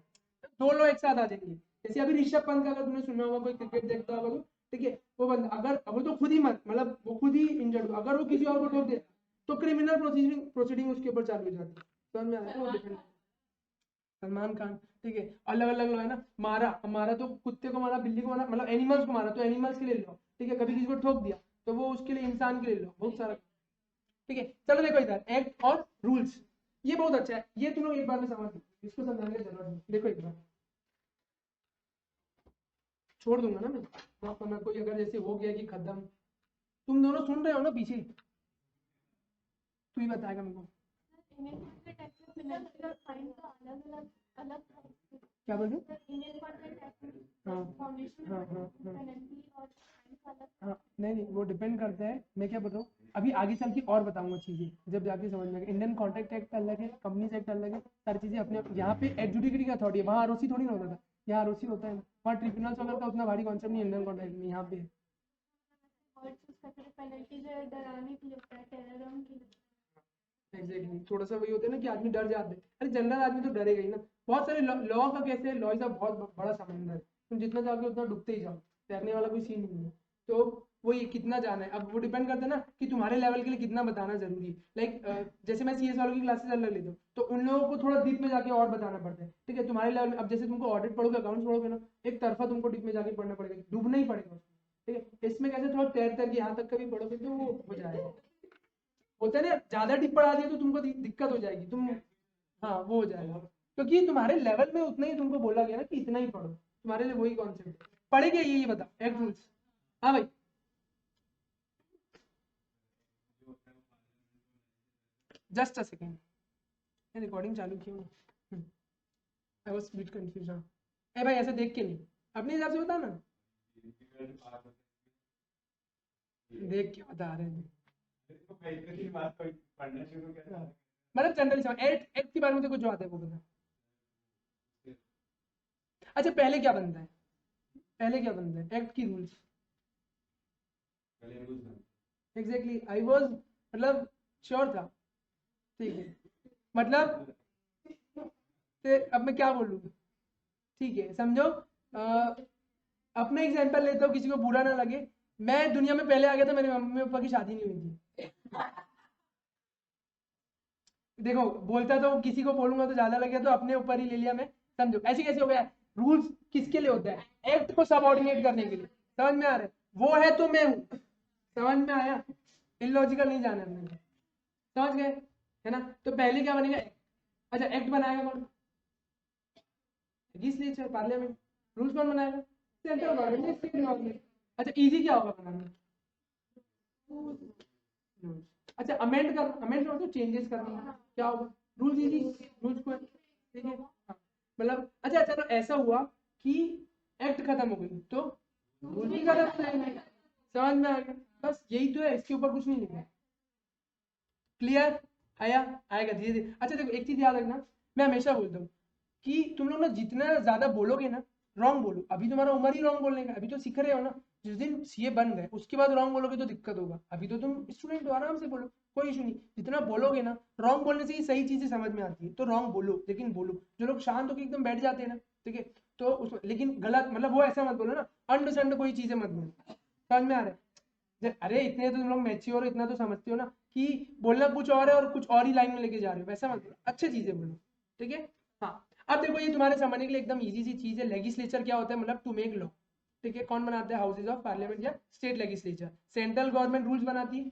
दो लोग एक साथ आ जाएंगे, जैसे अभी ऋषभ पंत का अगर तुमने सुना होगा, कोई क्रिकेट देखता होगा तो, ठीक है, वो बंदा अगर वो तो खुद ही मत, मतलब वो खुद ही इंजर्ड, अगर वो किसी और को ठोक दे तो क्रिमिनल प्रोसीडिंग उसके ऊपर चालू हो जाती है, समझ में आया, वो डिपेंड, सलमान खान, ठीक है, अलग अलग लो है ना, मारा मारा तो कुत्ते को मारा, बिल्ली को मारा, मतलब एनिमल्स को मारा तो एनिमल्स के लिए लो, ठीक है, कभी किसी को ठोक दिया तो वो उसके लिए इंसान के लिए लो, बहुत सारा, ठीक है। चलो देखो इधर एक्ट और रूल्स, ये बहुत अच्छा है, ये तुम लोग एक बार में समझ लो, इसको समझाने की जरूरत नहीं, देखो एक बार छोड़ दूंगा ना मैं, वरना कोई अगर जैसे हो गया कि खत्म, तुम दोनों सुन रहे हो ना पीछे, तू ही बताएगा मेरे को, इंडियन कोड के टैक्स में पेनल्टी और फाइन का अलग अलग क्या बोल रहे हो? इंडियन कोड के टैक्स में हाँ फाउंडेशन हाँ हाँ हाँ पेनल्टी और फाइन का अलग। हाँ, नहीं नहीं वो डिपेंड करता है, मैं क्या बोल रहा हूँ, अभी आगे चल के और बताऊंगा चीजें, जब जाके समझ में आएगा, इंडियन कॉन्ट्रैक्ट एक्ट अलग है, कंपनीज एक्ट अलग है, सारी चीजें अपने, यहाँ पे एडजुडिकेटरी का अथॉरिटी है, वहाँ आरओसी थोड़ी ना होता था, यहाँ आरओसी होता है, वहाँ ट्रिब्यूनल्स वगैरह का उतना भारी कॉन्सेप्ट नहीं इंडियन कॉन्ट्रैक्ट में, यहाँ पे है। वर्ड चूज करके पेनल्टी जो है डराने के लिए होता है, टेररिज्म के लिए। एग्जैक्टली थोड़ा सा वही होता है ना कि आदमी डर जाते हैं, अरे जनरल आदमी तो डरेगा ही ना, बहुत सारे लॉ का कैसे है, लॉ का बहुत बड़ा समंदर है, तुम जितना जाओगे उतना डूबते ही जाओ, तैरने वाला कोई सीन नहीं है, तो वो ये कितना जाना है, अब वो डिपेंड करता है ना कि तुम्हारे लेवल के लिए कितना बताना जरूरी है। लाइक जैसे मैं CS वालों की क्लासेस अलग लेता हूँ, तो उन लोगों को थोड़ा डीप में जाके और बताना पड़ता है, ठीक है। तुम्हारे लेवल में अब जैसे तुमको ऑडिट पढ़ोगे, अकाउंट्स पढ़ोगे ना, एक तरफा तुमको डीप में जाके पढ़ना पड़ेगा, डूबना ही पड़ेगा उसमें, ठीक है। इसमें कैसे थोड़ा तैर तैर के यहाँ तक कभी पढ़ोगे तो वो हो जाएगा। होता है ना, ज्यादा डीप पढ़ा दिया तो तुमको दिक्कत हो जाएगी तुम, हाँ वो हो जाएगा, क्योंकि तुम्हारे लेवल में उतना ही तुमको बोला गया ना कि इतना ही पढ़ो, तुम्हारे लिए वही कॉन्सेप्ट है। पढ़ेगे ये बता एक्ट रूल्स। हाँ भाई, जस्ट अ सेकेंड, रिकॉर्डिंग चालू की हूँ। I was bit confuse. हाँ ए भाई, ऐसे देख के नहीं, अपने हिसाब से बता ना, देख के बता रहे हैं। मतलब जनरली समझ, एक्ट एक्ट के बारे में तो कुछ जो आता है वो बता। अच्छा पहले क्या बनता है, पहले क्या बनता है एक्ट की रूल्स। एग्जैक्टली आई वाज, मतलब श्योर था, ठीक है। मतलब अब मैं क्या बोलूँ, ठीक है समझो। अपना एग्जांपल लेता हूँ, किसी को बुरा ना लगे। मैं दुनिया में पहले आ गया था, मेरे मम्मी पापा की शादी नहीं हुई थी। देखो बोलता तो किसी को बोलूंगा तो ज्यादा लगे, तो अपने ऊपर ही ले लिया मैं। समझो ऐसे कैसे हो गया, रूल्स किसके लिए होता है, एक्ट को सबऑर्डिनेट करने के लिए। समझ में आ रहा है, वो है तो मैं हूँ। समझ में आया, इलॉजिकल नहीं जाना अपने को। समझ गए, है ना। तो पहले क्या बनेगा, अच्छा एक्ट बनाएगा कौन, लेजिस्लेचर, पार्लियामेंट। रूल्स कौन बनाएगा, सेंट्रल गवर्नमेंट, स्टेट गवर्नमेंट। अच्छा इजी क्या होगा बनाना, अच्छा अमेंड कर, अमेंड मतलब चेंजेस करना, क्या होगा, रूल्स इजी, रूल्स को, ठीक है। हाँ, मतलब अच्छा चलो ऐसा हुआ कि एक्ट खत्म हो गई तो रूल्स भी खत्म हो जाएंगे। समझ में आ गया, बस यही तो है, इसके ऊपर कुछ नहीं लिखा है। क्लियर, आया, आएगा धीरे धीरे। अच्छा देखो एक चीज याद रखना, मैं हमेशा बोलता हूँ कि तुम लोग ना जितना ज्यादा बोलोगे ना, रॉन्ग बोलो। अभी तुम्हारा उम्र ही रॉन्ग बोलने का, अभी तो सीख रहे हो ना। जिस दिन सीए बन गए उसके बाद रॉन्ग बोलोगे तो दिक्कत होगा। अभी तो तुम स्टूडेंट हो, आराम से बोलो, कोई इशू नहीं। जितना बोलोगे ना, रॉन्ग बोलने से ही सही चीजें समझ में आती है, तो रॉन्ग बोलो, लेकिन बोलो। जो लोग शांत होकर एकदम बैठ जाते हैं ना, ठीक है, तो उसमें लेकिन गलत मतलब वो ऐसा मत बोलो ना, अंड संड कोई चीजें मत बोलो। समझ में आ रहा है, अरे इतने तो तुम लोग मैच्योर हो, इतना तो समझते हो ना कि बोलना कुछ और है और कुछ और ही लाइन में लेके जा रहे हो, वैसा मत बोलो, अच्छी चीजें बोलो, ठीक है। हाँ अब देखो ये तुम्हारे समझने के लिए एकदम इजी सी चीज है। लेजिस्लेचर क्या होता है, मतलब टू मेक लॉ, ठीक है। कौन बनाता है, हाउसेज ऑफ पार्लियामेंट या state legislature. Central government rules बनाती है,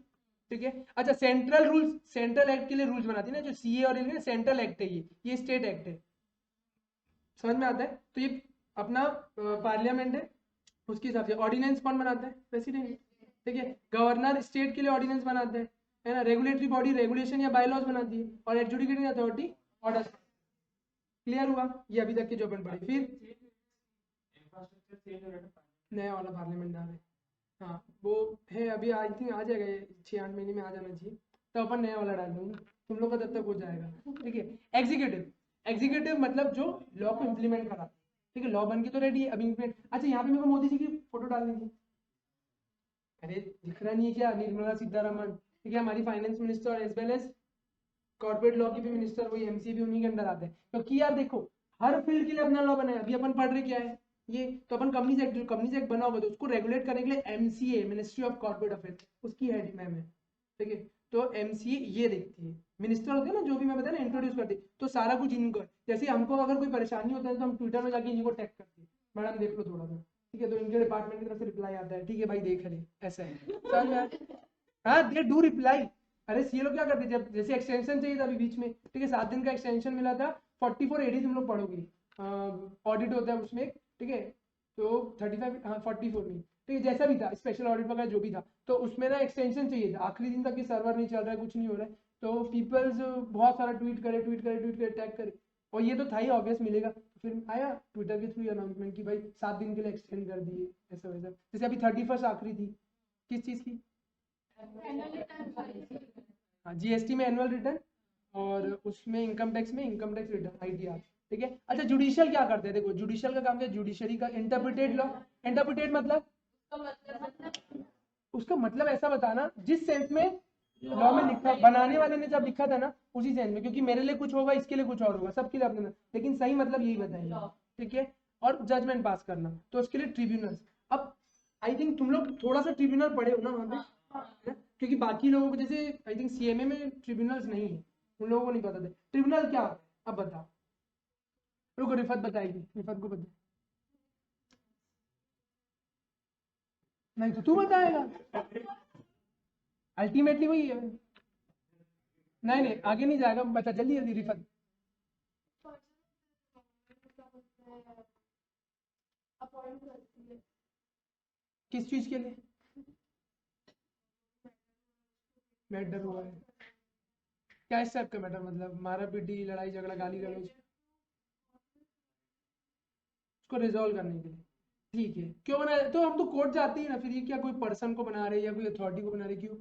ठीक है। अच्छा सेंट्रल रूल्स, सेंट्रल एक्ट के लिए रूल्स बनाती है ना, जो सीए और सेंट्रल एक्ट है, ये स्टेट एक्ट है। समझ में आता है, तो ये अपना पार्लियामेंट है, उसके हिसाब से ऑर्डिनेंस कौन बनाता है, प्रेसिडेंट, ठीक है। गवर्नर स्टेट के लिए ऑर्डिनेंस बनाते हैं, है ना। रेगुलेटरी बॉडी रेगुलेशन या बायलॉज बनाती है, और एडजुडिकेटिंग अथॉरिटी ऑर्डर। क्लियर हुआ, ये अभी तक के जो अपन पढ़े। फिर नया वाला पार्लियामेंट आ रहा है, हाँ वो है अभी, आई थिंक आ जाएगा, 6-8 महीने में आ जाना चाहिए, तो अपन नया वाला डाल देंगे, तुम लोग का तब तक हो जाएगा, ठीक है। एग्जीक्यूटिव, एग्जीक्यूटिव मतलब जो लॉ को इम्प्लीमेंट करा, ठीक है। लॉ बन के तो रेडी है, अभी इम्प्लीमेंट। अच्छा यहाँ पे मेरे को मोदी जी की फोटो डाल दीजिए। अरे दिख रहा नहीं है क्या, निर्मला सीतारमन, ठीक है, हमारी finance minister as well as corporate law की भी मिनिस्टर, वही एमसी भी उन्हीं के अंडर आते हैं। क्योंकि यार देखो हर फील्ड के लिए अपना लॉ बना है। अभी अपन पढ़ रहे क्या है, ये तो अपन कंपनीज एक्ट, जो कंपनीज एक्ट बना हुआ तो उसको रेगुलेट करने के लिए MCA, ministry of corporate affairs, उसकी हेड मैम है, ठीक है। तो एमसीए ये देखती है, मिनिस्टर होते हैं ना जो भी मैं बताया ना इंट्रोड्यूस करती, तो सारा कुछ इनको। जैसे हमको अगर कोई परेशानी होता है तो हम ट्विटर में जाके इनको टैग करते हैं, मैडम देख लो थोड़ा सा, ठीक है, तो इनके डिपार्टमेंट की तरफ से रिप्लाई आता है, ठीक है भाई देख ले, ऐसा है, समझ में आया? हाँ दे डू रिप्लाई। अरे सी लोग क्या करते, जब जैसे एक्सटेंशन चाहिए था अभी बीच में, ठीक है, 7 दिन का एक्सटेंशन मिला था, 44 AD तुम लोग पढ़ोगे, ऑडिट होता है उसमें, ठीक है। तो 35, हाँ 44 में, ठीक है, जैसा भी था स्पेशल ऑडिट वगैरह जो भी था, तो उसमें ना एक्सटेंशन चाहिए था आखिरी दिन तक, कि सर्वर नहीं चल रहा है, कुछ नहीं हो रहा है। तो पीपल्स बहुत सारा ट्वीट करे, ट्वीट करे, ट्वीट करे, टैग करे, और ये तो था ही ऑब्वियस मिलेगा, तो फिर आया ट्विटर के थ्रू अनाउंसमेंट कि भाई 7 दिन के लिए एक्सटेंड कर दिए, ऐसा वैसा। जैसे अभी 31 आखिरी थी किस चीज़ की, हाँ जीएसटी में एनुअल रिटर्न, और उसमें इनकम टैक्स में इनकम टैक्स रिटर्न, आईटीआर, ठीक है। अच्छा जुडिशियल क्या करते हैं, देखो जुडिशियल का काम क्या है, जुडिशरी का इंटरप्रिटेट लॉ। इंटरप्रिटेट मतलब, उसका मतलब ऐसा बताना जिस सेंस में लॉ में लिखा, बनाने वाले ने जब लिखा था ना उसी सेंस में, क्योंकि मेरे लिए कुछ होगा, इसके लिए कुछ और होगा, सबके लिए अपना, लेकिन सही मतलब यही बताएंगे, ठीक है। और जजमेंट पास करना, तो उसके लिए ट्रिब्यूनल। अब आई थिंक तुम लोग थोड़ा सा ट्रिब्यूनल पढ़े हो ना वहाँ पे, है ना? क्योंकि बाकी लोगों को जैसे आई थिंक सीएमए में ट्रिब्यूनल्स नहीं है, उन लोगों को नहीं पता था ट्रिब्यूनल क्या होता है। अब बताओ, रुको रिफत बताएगी, रिफत को पता नहीं तो तू बताएगा, अल्टीमेटली वही है। नहीं नहीं आगे नहीं जाएगा, बता जल्दी जल्दी रिफत। अपॉइंट करती है किस चीज के लिए मैटर हुआ है, क्या इस टाइप का मैटर, मतलब मारा पीटी लड़ाई झगड़ा गाली गलौज, उसको रिजॉल्व करने के लिए। ठीक है, क्यों बना, तो हम तो कोर्ट जाते ही ना, फिर ये क्या कोई पर्सन को बना रहे या कोई अथॉरिटी को बना रहे, क्यों?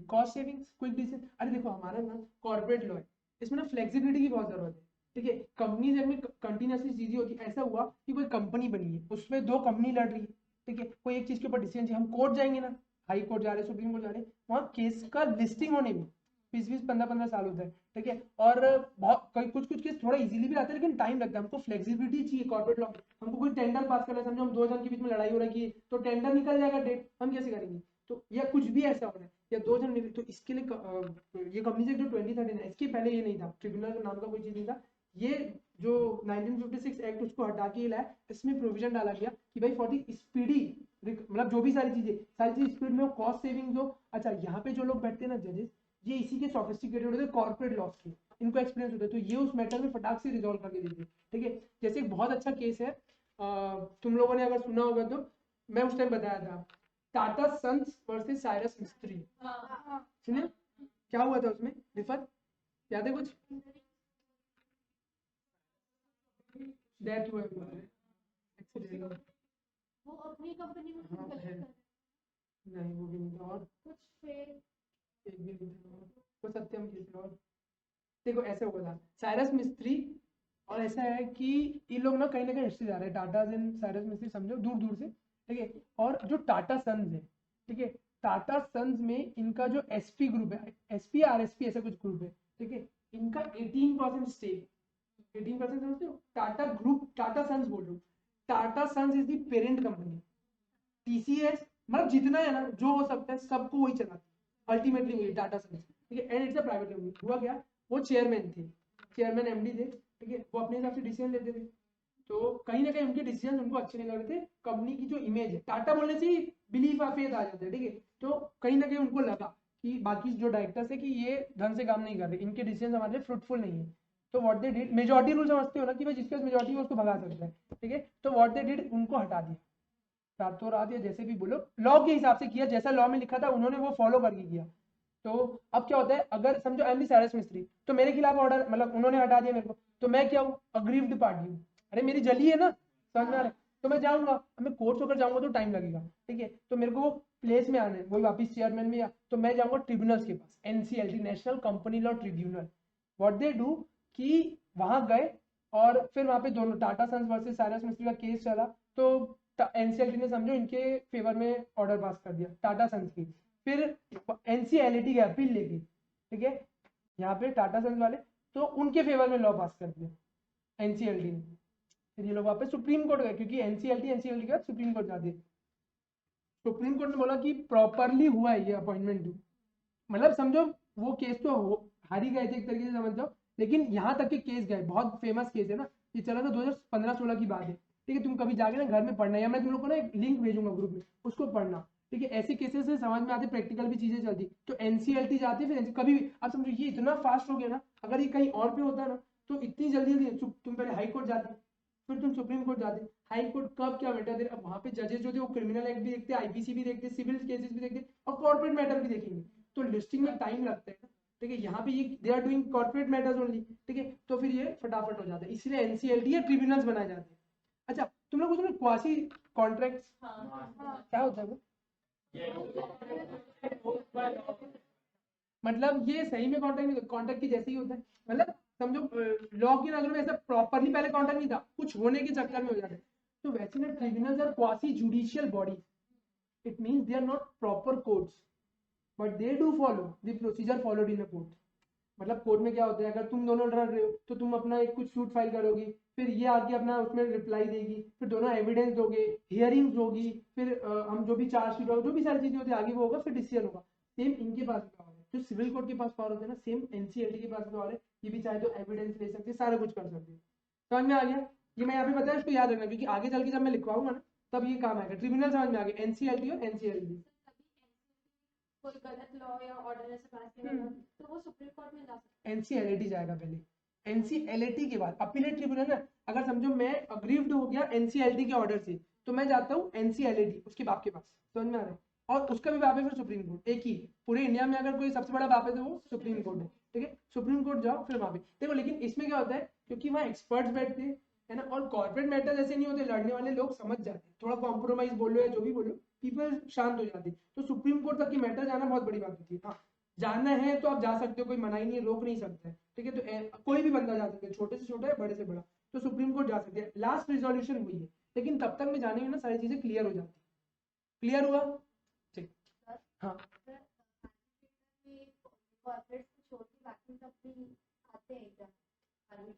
Cost savings, quick decision. अरे देखो हमारा ना कॉर्पोरेट लॉ है, इसमें ना फ्लेक्सिबिलिटी की बहुत जरूरत है। ठीक है, कंपनीज में कंटिन्यूसली चीजें होती है। ऐसा हुआ कि कोई कंपनी बनी है, उसमें दो कंपनी लड़ रही है, ठीक है, कोई एक चीज के ऊपर डिसीजन चाहिए, हम कोर्ट जाएंगे ना, हाई कोर्ट जा रहे हैं, सुप्रीम कोर्ट जा रहे हैं, वहाँ केस का लिस्टिंग होने में 20-20 15-15 साल होता है। ठीक है, और बहुत कुछ कुछ केस थोड़ा इजीली भी आते हैं, लेकिन टाइम लगता है। हमको फ्लेक्सिबिलिटी चाहिए कॉर्पोरेट लॉ। हमको कोई टेंडर पास करना है, समझो हम दो जन के बीच में लड़ाई हो रही है, तो टेंडर निकल जाएगा डेट, हम कैसे करेंगे? तो या कुछ भी ऐसा हो रहा है या दो जन मिले, तो इसके लिए ये कंपनी से जो 2013 है, इसके पहले ये नहीं था, ट्रिब्यूनल नाम का कोई चीज नहीं था। ये जो 1956 एक्ट उसको हटा के लाया, इसमें प्रोविजन डाला गया कि भाई फॉर दी स्पीडी, मतलब जो भी सारी चीजें स्पीड में हो, कॉस्ट सेविंग्स हो। अच्छा, यहाँ पे जो लोग बैठते हैं ना जजेस, ये इसी के सोफिस्टिकेटेड होते हैं, कॉर्पोरेट लॉस के, इनको एक्सपीरियंस होता है, तो ये उस मैटर में फटाक से रिजॉल्व करके देते हैं। ठीक है, जैसे एक बहुत अच्छा केस है, तुम लोगों ने अगर सुना होगा तो, मैं उस टाइम बताया था, टाटा सन्स वर्सेस साइरस मिस्त्री, सुने क्या हुआ था उसमें? रिफत याद है कुछ? डेथ हुआ है, एक्सीडेंट। वो अपनी कंपनी में कुछ हाँ गलत है, कर नहीं वो भी नहीं था, और कुछ फेक एक भी नहीं था, और वो सत्यम की थी। और देखो ऐसे हुआ था साइरस मिस्त्री, और ऐसा है कि ये लोग ना कहीं हिस्ट्री जा रहे हैं, टाटा एंड साइरस मिस्त्री समझो दूर दूर से। ठीक है, और जो टाटा सन्स है, ठीक है, टाटा सन्स में इनका जो एसपी ग्रुप है, एसपी आरएसपी ऐसा कुछ ग्रुप है, ठीक है, इनका 18% स्टेक, 18% समझते हो? टाटा ग्रुप, टाटा सन्स बोल रहा हूँ, Tata sons is the parent company, TCS, मतलब जितना है ना जो हो सकता है सबको वही चलाती है, अल्टीमेटली वही टाटा सन्स। ठीक है, and it's a private limited. हुआ क्या, वो चेयरमैन थे, चेयरमैन एमडी थे, ठीक है, वो अपने हिसाब से डिसीजन लेते थे, तो कहीं ना कहीं उनके डिसीजन उनको अच्छे नहीं लग रहे थे। कंपनी की जो इमेज है, टाटा बोलने से बिलीफ फेथ आ जाता है, ठीक है, तो कहीं ना कहीं उनको लगा कि बाकी जो डायरेक्टर्स है कि ये ढंग से काम नहीं कर रहे, इनके डिसीजन हमारे लिए फ्रूटफुल नहीं है। तो what they did, majority rule समझते हो ना कि भाई जिसके पास मेजॉरिटी है उसको भगा सकता है, ठीक है, तो व्हाट दे डिड, उनको हटा दिया रातों रात, या जैसे भी बोलो, लॉ के हिसाब से किया, जैसा लॉ में लिखा था उन्होंने वो फॉलो करके किया। तो अब क्या होता है, अगर समझो आई एम दी साइरस मिस्त्री, तो मेरे खिलाफ ऑर्डर, मतलब उन्होंने हटा दिया मेरे को, तो मैं क्या हूँ, अग्रीव्ड पार्टी हूँ। अरे मेरी जली है ना, समझ में आ रहा है, तो मैं जाऊंगा, अब मैं कोर्ट होकर जाऊंगा तो टाइम लगेगा, ठीक है, तो मेरे को प्लेस में आना है वही वापिस चेयरमैन में, या तो मैं जाऊंगा ट्रिब्यूनल्स के पास, NCLT, national company law tribunal. What they do कि वहां गए, और फिर वहां पे दोनों टाटा सन्स वर्सेस साइरस मिस्त्री का केस चला, तो एनसीएलटी ने समझो इनके फेवर में ऑर्डर पास कर दिया, टाटा सन्स की। फिर एनसीएलटी की अपील लेगी, ठीक है, यहाँ पे टाटा सन्स वाले, तो उनके फेवर में लॉ पास कर दिया एनसीएलटी ने। फिर ये लोग वापस सुप्रीम कोर्ट गए, क्योंकि एनसीएलटी के बाद सुप्रीम कोर्ट जाती है। सुप्रीम कोर्ट ने बोला कि प्रॉपरली हुआ है ये अपॉइंटमेंट ड्यू, मतलब समझो वो केस तो हार ही गए थे एक तरीके से समझ जाओ, लेकिन यहाँ तक के केस गए, बहुत फेमस केस है ना, ये चला था 2015-16 की बात है। ठीक है, तुम कभी जाके ना घर में पढ़ना, या मैं तुम लोग को ना एक लिंक भेजूंगा ग्रुप में, उसको पढ़ना। ठीक है, ऐसे केसेस से समझ में आते, प्रैक्टिकल भी चीजें चलती, तो एनसीएलटी जाती है, फिर कभी भी आप समझो ये इतना फास्ट हो गया ना, अगर ये कहीं और पे होता ना, तो इतनी जल्दी जल्दी तुम पहले हाई कोर्ट जाते, फिर तुम सुप्रीम कोर्ट जाते, हाई कोर्ट कब क्या बेटा दे, अब वहां पे जजेस जो थे वो क्रिमिनल एक्ट भी देखते, आईपीसी भी देखते, सिविल केसेस भी देखते, और कॉर्पोरेट मैटर भी देखेंगे, तो लिस्टिंग में टाइम लगता है ना। ठीक है, यहाँ पे ये they are doing corporate matters only, ठीक है, तो फिर ये फटाफट हो जाता है, इसलिए एनसीएलटी या ट्रिब्यूनल्स बनाए जाते हैं। अच्छा, तुम लोग उसमें क्वासी कॉन्ट्रैक्ट्स क्या होता है वो? मतलब ये सही में कॉन्ट्रैक्ट, कॉन्ट्रैक्ट की जैसे ही होता है, मतलब समझो लॉ की नजर में ऐसा प्रॉपरली पहले कॉन्ट्रैक्ट नहीं था, कुछ होने के चक्कर में हो जाता है। तो वैसे ना tribunals are quasi judicial body, it means they are not proper courts, but they do follow the procedure followed in a court. मतलब कोर्ट में क्या होता है, अगर तुम दोनों लड़ रहे हो तो तुम अपना एक कुछ सूट फाइल करोगी, फिर ये आके अपना उसमें रिप्लाई देगी, फिर दोनों एविडेंस दोगे, हियरिंग्स होगी, फिर हम जो भी चार्जशीट होगा, जो भी सारी चीजें होती है आगे वो होगा, फिर डिसीजन होगा। सेम इनके पास भी पावर है, जो सिविल कोर्ट के पास पावर होते हैं ना, सेम एनसीएलटी के पास भी पावर है। ये भी चाहे तो एविडेंस ले सकते हैं, सारा कुछ कर सकते हैं। समझ में आ गया? ये मैं यहाँ पे बताया, इसको याद रखना, क्योंकि आगे चल के जब मैं लिखवाऊंगा ना तब ये काम आएगा। ट्रिब्यूनल समझ में आ गया, एनसीएलटी और एनसीएलटी। कोई गलत लॉ या ऑर्डर ऐसे पास किया तो वो सुप्रीम कोर्ट में जा सकता एनसीएलटी जाएगा पहले, एनसीएलटी के बाद अपीलेट ट्रिब्यूनल ना। अगर समझो मैं अग्रीव्ड हो गया एनसीएलटी के ऑर्डर से, तो मैं जाता हूँ एनसीएलटी उसके बाप के पास। समझ में आ रहा है? और उसका भी बाप है फिर सुप्रीम कोर्ट। एक ही पूरे इंडिया में अगर कोई सबसे बड़ा बाप है तो वो सुप्रीम कोर्ट है। ठीक है, सुप्रीम कोर्ट जाओ फिर वहां पे देखो। लेकिन इसमें क्या होता है, क्योंकि वहाँ एक्सपर्ट्स बैठते हैं, है ना, और कॉर्पोरेट मैटर ऐसे नहीं होते, लड़ने वाले लोग समझ जाते हैं, थोड़ा कॉम्प्रोमाइज बोलो या जो भी बोलो, पीपल शांत हो जाते हैं। तो सुप्रीम कोर्ट तक की मैटर जाना बहुत बड़ी बात होती है। हाँ, जाना है तो आप जा सकते हो, कोई मना ही नहीं है, रोक नहीं सकता है। ठीक है, तो कोई भी बंदा जा सकता है, छोटे से छोटा है, बड़े से बड़ा, तो सुप्रीम कोर्ट जा सकते हैं। लास्ट रिजोल्यूशन हुई है, लेकिन तब तक में जाने में ना सारी चीजें क्लियर हो जाती है। क्लियर हुआ? ठीक। हाँ, कॉर्पोरेट को छोड़ के बाकी सब भी आते हैं एकदम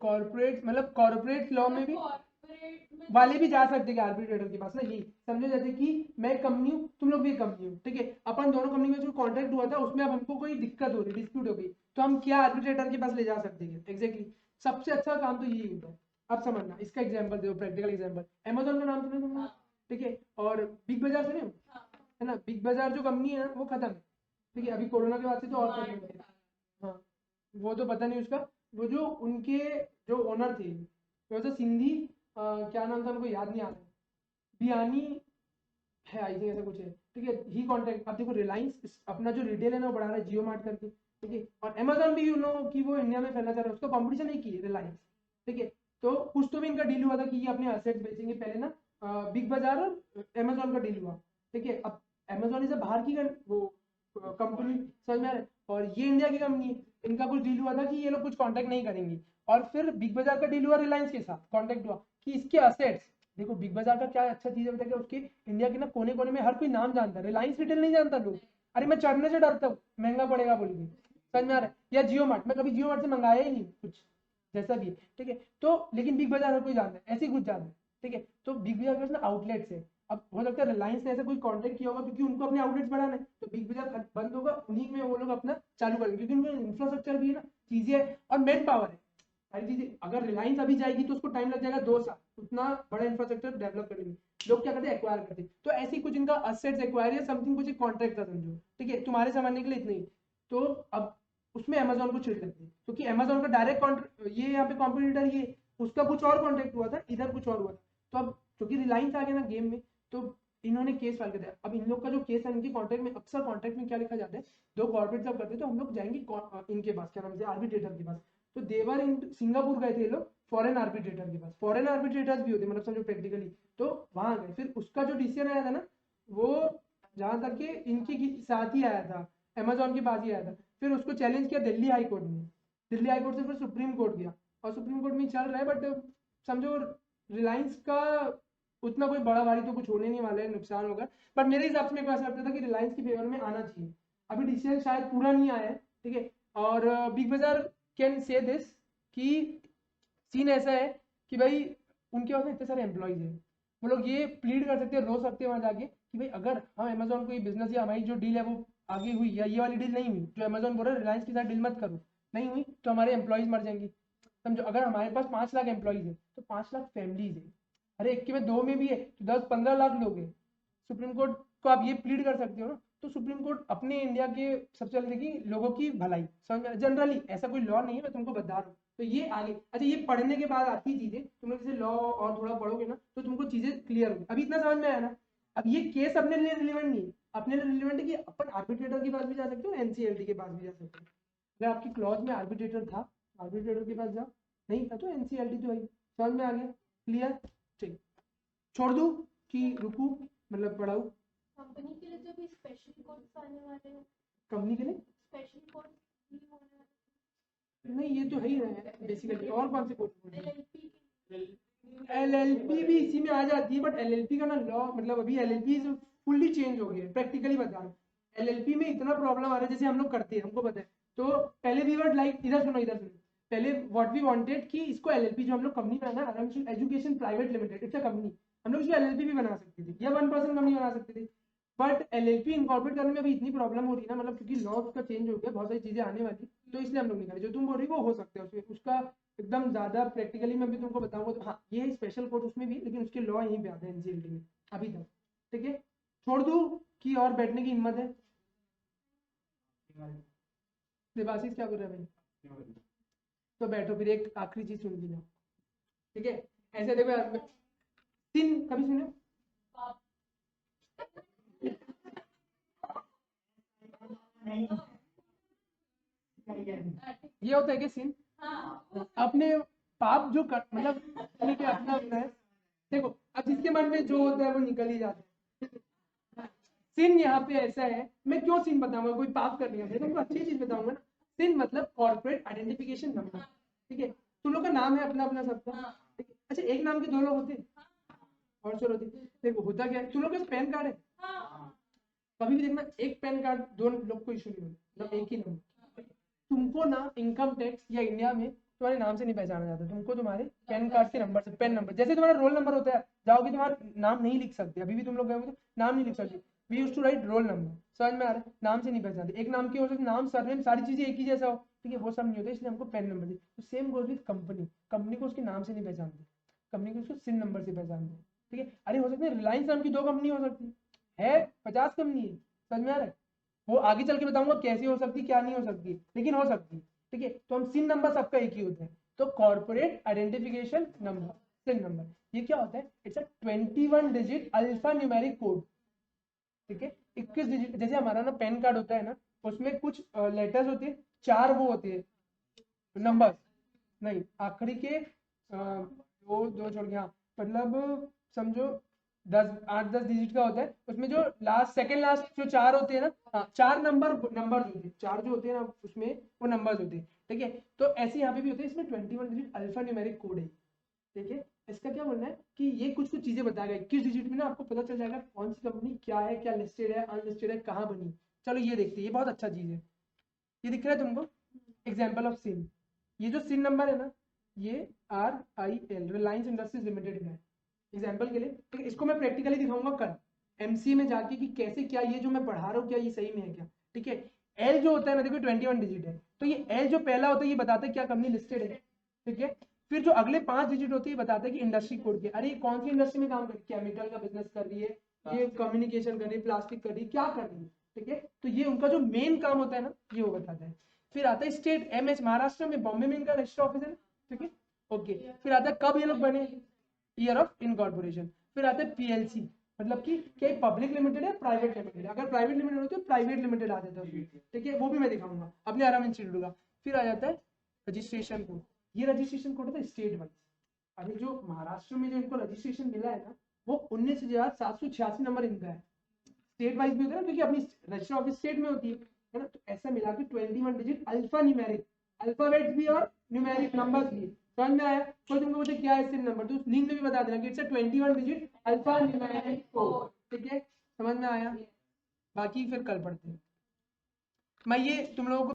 कॉर्पोरेट मतलब कॉर्पोरेट लॉ में भी कॉर्पोरेट में वाले भी जा सकते हैं आर्बिट्रेटर के पास ना। यही समझो, जैसे कि मैं कंपनी हूँ, तुम लोग भी कंपनी हो, ठीक है, अपन दोनों कंपनी में जो कॉन्ट्रैक्ट हुआ था उसमें अब हमको कोई दिक्कत हो रही, डिस्प्यूट हो गई, तो हम क्या आर्बिट्रेटर के पास ले जा सकते हैं? एग्जैक्टली, सबसे अच्छा काम तो यही होता है। अब समझना, इसका एग्जाम्पल दो, प्रैक्टिकल एग्जाम्पल। अमेजोन का नाम सुने तुमने? ठीक है, और बिग बाजार सुने हो? है ना, बिग बाजार जो कंपनी है ना वो खत्म है। ठीक है, अभी कोरोना के बाद से तो और खत्म हो गया। हाँ, वो तो पता नहीं उसका। वो जो उनके जो ओनर थे, वो तो सिंधी, क्या नाम था उनको याद नहीं आ रहा, बियानी है आई थिंक, ऐसा कुछ है। ठीक है, ही कॉन्टेक्ट। अब देखो रिलायंस अपना जो रिटेल है ना वो बढ़ा रहा है जियो मार्ट करके। ठीक है, और अमेजोन भी यू नो कि वो इंडिया में फैलना चाह रहा है, उसका कॉम्पिटिशन नहीं की रिलायंस। ठीक है, तो कुछ तो भी इनका डील हुआ था कि ये अपने असेट्स बेचेंगे पहले ना। बिग बाजार और अमेजोन का डील हुआ। ठीक है, अब अमेजोन इसे बाहर की वो कंपनी, समझ में आ रहा है, और ये इंडिया की कंपनी है। इनका कुछ डील हुआ था कि ये लोग कुछ कॉन्टेक्ट नहीं करेंगे, और फिर बिग बाजार का डील हुआ रिलायंस के साथ, कॉन्टेक्ट हुआ कि इसके असेट्स, देखो बिग बाजार का क्या अच्छा चीज है कि उसके इंडिया के ना कोने कोने में हर कोई नाम जानता है। रिलायंस रिटेल नहीं जानता लोग, अरे मैं चढ़ने से डरता हूँ महंगा पड़ेगा बोल के। समझ में आ रहा है? या जियो मार्ट, मैं कभी जियो मार्ट से मंगाया ही नहीं कुछ, जैसा भी है। ठीक है, तो लेकिन बिग बाजार हर कोई जानता है, ऐसे ही कुछ जानता है। ठीक है, तो बिग बाजार के पास ना आउटलेट्स है। अब हो सकता है रिलायंस ने ऐसा कोई कॉन्टेक्ट किया होगा, क्योंकि उनको अपने आउटलेट्स बढ़ाना है, तो बिग बाजार बंद होगा, उन्हीं में वो लोग अपना चालू करेंगे, क्योंकि उनका इंफ्रास्ट्रक्चर भी है ना, चीजें है और मैन पावर है, सारी चीजें। अगर रिलायंस अभी जाएगी तो उसको टाइम लग जाएगा 2 साल उतना बड़ा इंफ्रास्ट्रक्चर डेवलप करने में। लोग क्या करते हैं, एक्वायर करते हैं। तो ऐसे ही कुछ इनका असेट्स एक्वायर या समथिंग कुछ कॉन्ट्रैक्ट था समझो। ठीक है, तुम्हारे समझने के लिए इतना ही। तो अब उसमें अमेजोन को छिड़ सकते हैं, क्योंकि अमेजोन का डायरेक्ट ये यहाँ पे कॉम्पिटिटर, ये उसका कुछ और कॉन्ट्रैक्ट हुआ था, इधर कुछ और हुआ था। तो अब क्योंकि रिलायंस आ गया ना गेम में, तो इन्होंने केस फाइल कर दिया। अब इन लोग का जो केस है, इनके कॉन्ट्रैक्ट में, अक्सर कॉन्ट्रैक्ट में क्या लिखा जाता है, दो कॉर्पोरेट जब करते हैं तो हम लोग जाएंगे इनके पास, क्या नाम से, आर्बिट्रेटर के पास। तो देवर इन सिंगापुर गए थे लोग फॉरेन आर्बिट्रेटर के पास। फॉरेन आर्बिट्रेटर्स भी होते, मतलब समझो प्रैक्टिकली। तो वहां गए, फिर उसका जो डिसीजन आया था ना, वो जहां तक कि इनके साथ ही आया था, अमेजोन के पास ही आया था। फिर उसको चैलेंज किया दिल्ली हाई कोर्ट में, दिल्ली हाई कोर्ट से फिर सुप्रीम कोर्ट गया, और सुप्रीम कोर्ट में चल रहा है। बट समझो रिलायंस का उतना कोई बड़ा भारी तो कुछ होने नहीं वाला है, नुकसान होगा। बट मेरे हिसाब से मेरे को ऐसा लगता था कि रिलायंस की फेवर में आना चाहिए। अभी डिसीजन शायद पूरा नहीं आया है। ठीक है, और बिग बाजार कैन से दिस कि सीन ऐसा है कि भाई उनके पास इतने सारे एम्प्लॉयज हैं, वो लोग ये प्लीड कर सकते हैं, रो सकते हैं वहां जाके कि भाई अगर हम अमेजोन को ये बिजनेस या हमारी जो डील है वो आगे हुई, या ये वाली डील नहीं हुई, जो अमेजोन बोल रहा है रिलायंस के साथ डील मत करो, नहीं हुई तो हमारे एम्प्लॉयज मर जाएंगे। समझो, अगर हमारे पास 5 लाख एम्प्लॉयज है तो 5 लाख फैमिलीज है, अरे एक के में 2 में भी है तो 10-15 लाख लोग हैं। सुप्रीम कोर्ट को आप ये प्लीड कर सकते हो ना, तो सुप्रीम कोर्ट अपने इंडिया के सबसे पहले देखिए लोगों की भलाई। समझ, जनरली ऐसा कोई लॉ नहीं है, मैं तुमको बता रहा हूँ। तो ये आगे, अच्छा ये पढ़ने के बाद आती चीजें, तुम लोग जैसे लॉ और थोड़ा पढ़ोगे ना तो तुमको चीजें क्लियर होगी। अभी इतना समझ में आया ना? अब ये केस अपने लिए रिलेवेंट नहीं है, अपने लिए रिलेवेंट है कि अपन आर्बिट्रेटर के पास भी जा सकते हो, एनसीएलटी के पास भी जा सकते हो। अगर आपकी क्लॉज में आर्बिट्रेटर था, आर्बिट्रेटर के पास जाओ, नहीं था तो एनसीएलटी तो भाई। समझ में आ गया? क्लियर? ठीक, छोड़ दूं कि रुकू, मतलब पढ़ाऊ? कंपनी के लिए जो भी स्पेशल कोर्स आने वाले हैं, कंपनी के लिए स्पेशल कोर्स भी होने वाले नहीं, ये तो है ही है बेसिकली। और कौन से कोर्स? एलएलपी एलएलपी भी इसी में आ जाती है, बट एलएलपी का ना लॉ, मतलब अभी एलएलपी फुल्ली चेंज हो गया है, प्रैक्टिकली बता रहा हूँ। एलएलपी में इतना प्रॉब्लम आ रहा है, जैसे हम लोग करते हैं हमको पता है। तो पहले वी वर लाइक, इधर सुनो इधर सुनो, पहले व्हाट वी वांटेड कि इसको एलएलपी जो हम लोग कंपनी बनाना आराम से education private limited it's a company, हम लोग इसको एलएलपी भी बना सकते थे या 1% कंपनी बना सकते थे, बट एलएलपी इनकॉर्पोरेट करने में अभी इतनी प्रॉब्लम हो रही है ना, मतलब क्योंकि लॉ का चेंज हो गया, बहुत सारी चीजें आने वाली, तो इसलिए हम लोग नहीं कर रहे। जो तुम बोल रही हो वो हो सकता है उसका एकदम ज्यादा प्रैक्टिकली मैं भी तुमको बताऊंगा, तो हाँ ये स्पेशल कोर्स उसमें भी, लेकिन उसके लॉ यहीं पे आते हैं एनसीएलटी में अभी तक। ठीक है, छोड़ दूं कि और बैठने की हिम्मत है? देवाशीष क्या बोल रहे हैं भाई? तो बैठो फिर, एक आखिरी चीज सुन के जाओ। ठीक है, ऐसे देखो यार, सिन कभी सुने? ये होता है कि सिन अपने पाप जो कर, मतलब ठीक है अपना अपना है। देखो अब जिसके मन में जो होता है वो निकल ही जाता है। सिन यहाँ पे ऐसा है, मैं क्यों सिन बताऊंगा, कोई पाप कर लिया, मैं तुमको अच्छी चीज बताऊंगा ना। सिन मतलब कॉर्पोरेट आइडेंटिफिकेशन नंबर। ठीक है, तुम लोग का नाम है अपना अपना सबका। ठीक है? अच्छा, एक नाम के दो लोग होते हैं और चलो होती है। देखो होता क्या है, तुम लोग के पैन कार्ड है, कभी भी देखना एक पैन कार्ड दो लोग को इशू नहीं होता, मतलब एक ही नंबर। तुमको ना इनकम टैक्स या इंडिया में तुम्हारे नाम से नहीं पहचाना जाता, तुमको तुम्हारे पैन कार्ड के नंबर से, पैन नंबर जैसे तुम्हारा रोल नंबर होता है, जाओगे तुम्हारा नाम नहीं लिख सकते, अभी भी तुम लोग गए हो तो नाम नहीं लिख सकते, we used to write roll number, समझ में आ रहा है? नाम से नहीं पहचानते, एक नाम के हो सकते, नाम सरनेम सारी चीजें एक ही जैसा हो, ठीक है, वो सब नहीं होता, इसलिए हमको पैन नंबर चाहिए। तो same goes with company, company को उसके नाम से नहीं पहचानते, कंपनी को उसको सिन नंबर से पहचानते। ठीक है, अरे हो सकते हैं रिलायंस नाम की दो कंपनी हो सकती है 50 कंपनी है, समझ में आ रहा है? वो आगे चल के बताऊंगा कैसे हो सकती, क्या नहीं हो सकती, लेकिन हो सकती। ठीक है, तो हम सिन नंबर सबका एक ही होता है, तो कॉर्पोरेट आइडेंटिफिकेशन नंबर, सिन नंबर, ये क्या होता है? It's a 21 digit alpha numeric code. ठीक है, 21 डिजिट, जैसे हमारा ना पैन कार्ड होता है ना, उसमें कुछ लेटर्स होते हैं, चार वो होते हैं नंबर, नहीं आखिरी के वो दो छोड़ के, हाँ मतलब समझो 8-10 डिजिट का होता है, उसमें जो लास्ट सेकंड लास्ट जो चार होते हैं ना, हाँ चार नंबर होते हैं, चार जो होते हैं ना उसमें वो नंबर्स होते हैं। ठीक है, तो ऐसे यहाँ पे भी होते हैं, इसमें 21 डिजिट अल्फा न्यूमेरिक कोड है। ठीक है, इसका क्या बोलना है कि ये कुछ कुछ चीजें बताएगा, 21 डिजिट में ना आपको पता चल जाएगा कौन सी कंपनी क्या है, क्या लिस्टेड है, अनलिस्टेड है, कहाँ बनी। चलो ये देखते हैं, ये बहुत अच्छा चीज है, ये दिख रहा है तुमको? एग्जाम्पल ऑफ सिन, ये जो सिन नंबर है ना, ये RIL रिलायंस इंडस्ट्रीज लिमिटेड का है एग्जाम्पल के लिए। ठीक है, इसको मैं प्रैक्टिकली दिखाऊंगा कल एमसीए में जाके कि कैसे, क्या ये जो मैं पढ़ा रहा हूँ क्या ये सही में है क्या। ठीक है, एल जो होता है ना, देखो 21 डिजिट है, तो ये एल जो पहला होता है ये बताता है क्या कंपनी लिस्टेड है। ठीक है, फिर जो अगले 5 डिजिट होते हैं बताते हैं कि इंडस्ट्री कोड के, अरे कौन सी इंडस्ट्री में काम कर रही है, केमिकल का बिजनेस कर रही है, ये कम्युनिकेशन कर रही है, प्लास्टिक कर रही है, क्या कर रही है। ठीक है, तो ये उनका जो मेन काम होता है ना, ये वो बताता है। फिर आता है स्टेट, MS महाराष्ट्र में, बॉम्बे में इनका रजिस्टर ऑफिस है। ठीक है, ओके, फिर आता है कब ये लोग बने, ईयर ऑफ इनकॉर्पोरेशन। फिर आता है PLC, मतलब कि क्या पब्लिक लिमिटेड है प्राइवेट लिमिटेड, अगर प्राइवेट लिमिटेड होती है प्राइवेट लिमिटेड आ जाता है उसमें। ठीक है, वो भी मैं दिखाऊंगा अपने आराम इंस्टीट्यूट का। फिर आ जाता है रजिस्ट्रेशन कोड, ये रजिस्ट्रेशन कोड होता है स्टेट वाइज। अभी जो महाराष्ट्र में जो इनको रजिस्ट्रेशन मिला है ना, वो 19,786 नंबर इनका है। स्टेट वाइज भी होता है ना, क्योंकि अपनी रजिस्टर ऑफिस स्टेट में होती है ना, तो ऐसा मिला के 21 डिजिट अल्फा न्यूमेरिक, अल्फाबेट्स भी और न्यूमेरिक नंबर्स भी। समझ में आया? कोई तुमको पूछे क्या है सिम नंबर, तो उस लिंक में भी बता देना कि it's 21 digit alpha numeric code. ठीक है, समझ में आया? बाकी फिर कल पढ़ते हैं। मैं ये तुम लोगों को